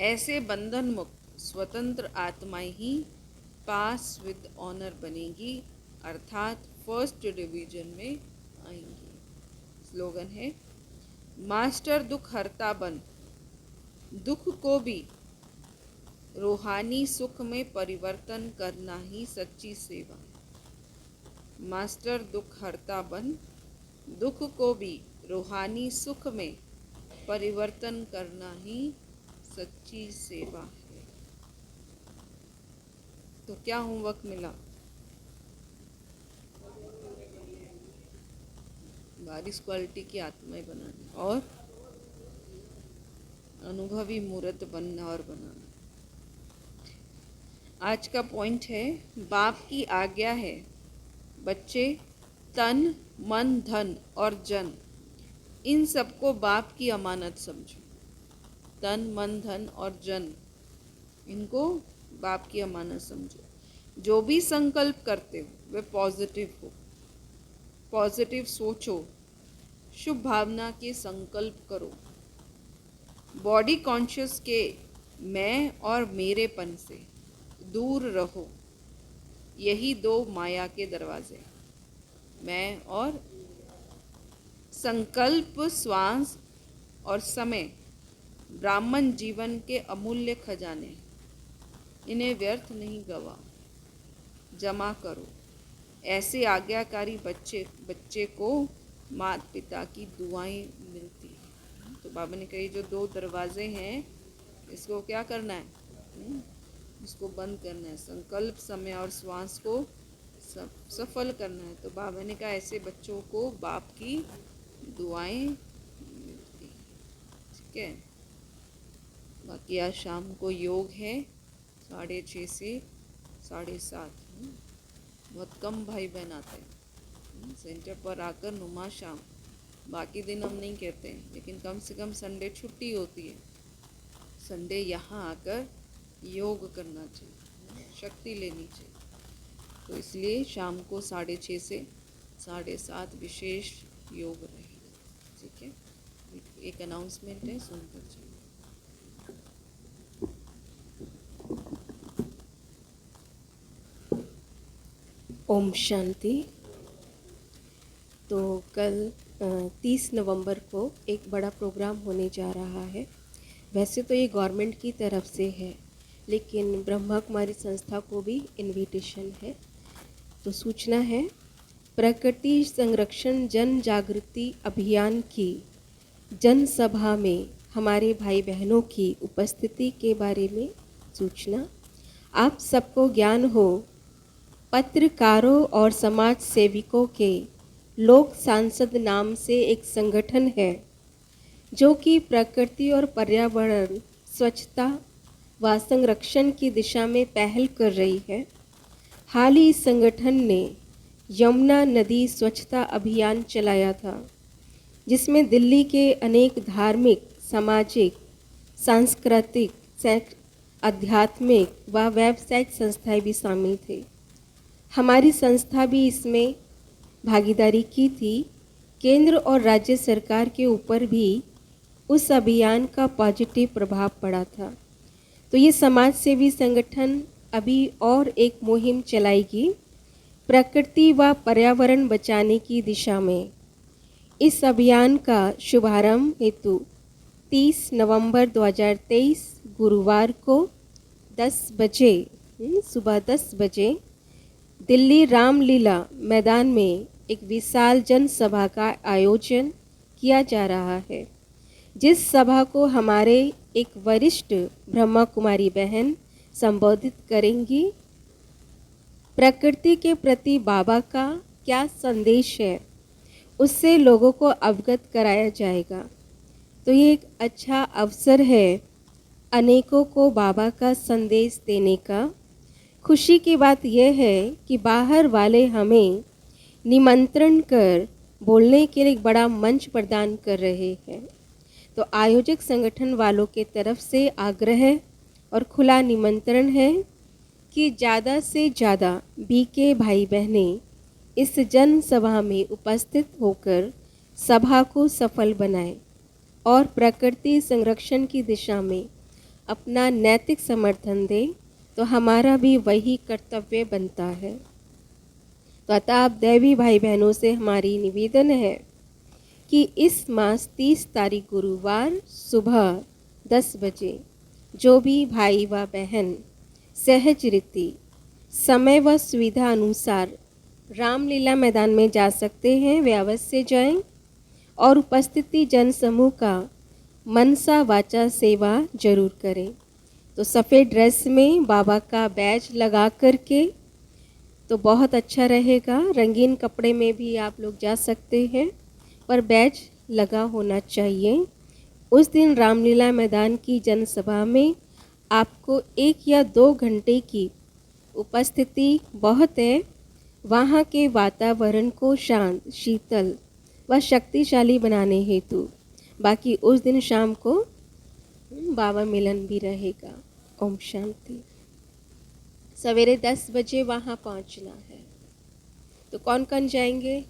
ऐसे बंधन मुक्त स्वतंत्र आत्माएं ही पास विद ऑनर बनेगी, अर्थात फर्स्ट डिवीजन में आएंगी। स्लोगन है, मास्टर दुख हरता बन, दुख को भी रूहानी सुख में परिवर्तन करना ही सच्ची सेवा। मास्टर दुख हरता बन, दुख को भी रूहानी सुख में परिवर्तन करना ही सच्ची सेवा है। तो क्या होमवर्क मिला? बारिश क्वालिटी की आत्माएं बनानी और अनुभवी मूर्त बनना और बनाना। आज का पॉइंट है, बाप की आज्ञा है बच्चे, तन मन धन और जन इन सबको बाप की अमानत समझो। तन मन धन और जन, इनको बाप की अमानत समझो। जो भी संकल्प करते हो वे पॉजिटिव हो, पॉजिटिव सोचो, शुभ भावना के संकल्प करो। बॉडी कॉन्शियस के मैं और मेरेपन से दूर रहो। यही दो माया के दरवाजे, मैं और संकल्प, श्वास और समय ब्राह्मण जीवन के अमूल्य खजाने। इन्हें व्यर्थ नहीं गवाओ, जमा करो। ऐसे आज्ञाकारी बच्चे को माता पिता की दुआएं मिलती हैं। तो बाबा ने कही जो 2 दरवाजे हैं इसको क्या करना है? इसको बंद करना है, संकल्प, समय और श्वास को सफल करना है। तो बाबा ने कहा ऐसे बच्चों को बाप की दुआएं मिलती हैं। ठीक है। बाकी आज शाम को योग है 6:30 से 7:30। बहुत कम भाई बहन आते हैं सेंटर पर आकर नुमा शाम। बाकी दिन हम नहीं कहते हैं, लेकिन कम से कम संडे छुट्टी होती है। संडे यहाँ आकर योग करना चाहिए, शक्ति लेनी चाहिए। तो इसलिए शाम को 6:30 से 7:30 विशेष योग रहेगा। ठीक है। एक अनाउंसमेंट है, सुनकर चाहिए। ओम शांति। तो कल 30 नवंबर को एक बड़ा प्रोग्राम होने जा रहा है। वैसे तो ये गवर्नमेंट की तरफ से है, लेकिन ब्रह्मा कुमारी संस्था को भी इनविटेशन है। तो सूचना है, प्रकृति संरक्षण जन जागृति अभियान की जनसभा में हमारे भाई बहनों की उपस्थिति के बारे में सूचना। आप सबको ज्ञान हो, पत्रकारों और समाज सेविकों के लोक सांसद नाम से एक संगठन है जो कि प्रकृति और पर्यावरण स्वच्छता व संरक्षण की दिशा में पहल कर रही है। हाल ही इस संगठन ने यमुना नदी स्वच्छता अभियान चलाया था, जिसमें दिल्ली के अनेक धार्मिक, सामाजिक, सांस्कृतिक, आध्यात्मिक व व्यावसायिक संस्थाएं भी शामिल थे। हमारी संस्था भी इसमें भागीदारी की थी। केंद्र और राज्य सरकार के ऊपर भी उस अभियान का पॉजिटिव प्रभाव पड़ा था। तो ये समाज सेवी संगठन अभी और एक मुहिम चलाएगी प्रकृति व पर्यावरण बचाने की दिशा में। इस अभियान का शुभारंभ हेतु 30 नवंबर 2023 गुरुवार को 10 बजे सुबह 10 बजे दिल्ली रामलीला मैदान में एक विशाल जनसभा का आयोजन किया जा रहा है, जिस सभा को हमारे एक वरिष्ठ ब्रह्मा कुमारी बहन संबोधित करेंगी। प्रकृति के प्रति बाबा का क्या संदेश है, उससे लोगों को अवगत कराया जाएगा। तो ये एक अच्छा अवसर है अनेकों को बाबा का संदेश देने का। खुशी की बात यह है कि बाहर वाले हमें निमंत्रण कर बोलने के लिए एक बड़ा मंच प्रदान कर रहे हैं। तो आयोजक संगठन वालों के तरफ से आग्रह और खुला निमंत्रण है कि ज़्यादा से ज़्यादा बीके भाई बहनें इस जन सभा में उपस्थित होकर सभा को सफल बनाएं और प्रकृति संरक्षण की दिशा में अपना नैतिक समर्थन दें। तो हमारा भी वही कर्तव्य बनता है। तो अतः आप दैवी भाई बहनों से हमारी निवेदन है कि इस मास 30 तारीख गुरुवार सुबह 10 बजे जो भी भाई व बहन सहज रीति समय व सुविधा अनुसार रामलीला मैदान में जा सकते हैं, वे अवश्य जाएं और उपस्थिति जनसमूह का मनसा वाचा सेवा जरूर करें। तो सफ़ेद ड्रेस में बाबा का बैज लगा करके तो बहुत अच्छा रहेगा। रंगीन कपड़े में भी आप लोग जा सकते हैं, पर बैज लगा होना चाहिए। उस दिन रामलीला मैदान की जनसभा में आपको 1 या 2 घंटे की उपस्थिति बहुत है। वहाँ के वातावरण को शांत, शीतल व शक्तिशाली बनाने हेतु बाकी उस दिन शाम को बाबा मिलन भी रहेगा। ओम शांति। सवेरे 10 बजे वहाँ पहुँचना है। तो कौन कौन जाएंगे?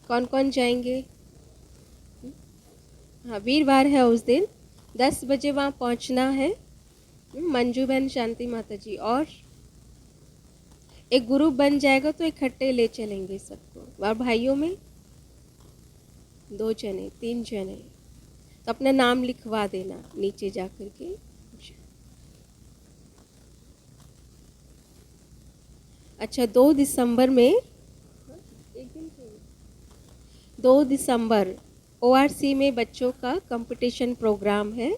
कौन कौन जाएंगे? हाँ, वीरवार है उस दिन 10 बजे वहाँ पहुँचना है। मंजू बहन, शांति माता जी और एक ग्रुप बन जाएगा तो इकट्ठे ले चलेंगे सबको। और भाइयों में 2 जने 3 जने, तो अपना नाम लिखवा देना नीचे जा कर के। अच्छा, 2 दिसंबर में एक दिन 2 दिसंबर ORC में बच्चों का कंपटीशन प्रोग्राम है।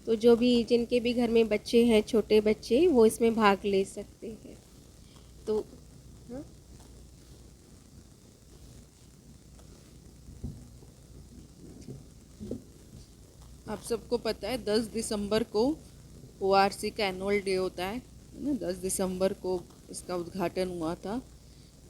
तो जो भी जिनके भी घर में बच्चे हैं, छोटे बच्चे, वो इसमें भाग ले सकते हैं। तो हाँ? आप सबको पता है 10 दिसंबर को ORC का एनुअल डे होता है ना। 10 दिसंबर को इसका उद्घाटन हुआ था,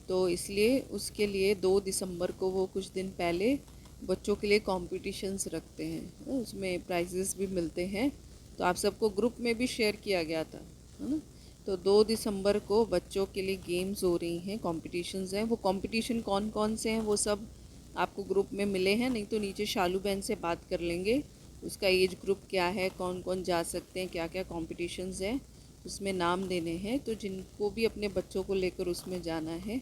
तो इसलिए उसके लिए 2 दिसंबर को वो कुछ दिन पहले बच्चों के लिए कॉम्पिटिशन्स रखते हैं, उसमें प्राइजेस भी मिलते हैं। तो आप सबको ग्रुप में भी शेयर किया गया था, है ना। तो 2 दिसंबर को बच्चों के लिए गेम्स हो रही हैं, कॉम्पिटिशन्स हैं। वो कॉम्पिटिशन कौन कौन से हैं वो सब आपको ग्रुप में मिले हैं, नहीं तो नीचे शालू बहन से बात कर लेंगे। उसका एज ग्रुप क्या है, कौन कौन जा सकते हैं, क्या क्या कॉम्पिटिशन्स हैं, उसमें नाम देने हैं। तो जिनको भी अपने बच्चों को लेकर उसमें जाना है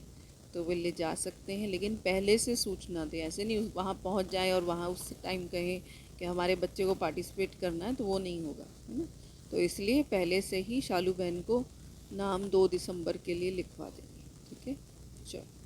तो वे ले जा सकते हैं, लेकिन पहले से सूचना दें। ऐसे नहीं वहाँ पहुँच जाएं और वहाँ उस टाइम कहें कि हमारे बच्चे को पार्टिसिपेट करना है, तो वो नहीं होगा, है ना। तो इसलिए पहले से ही शालू बहन को नाम 2 दिसंबर के लिए लिखवा देंगे, ठीक है। चलो।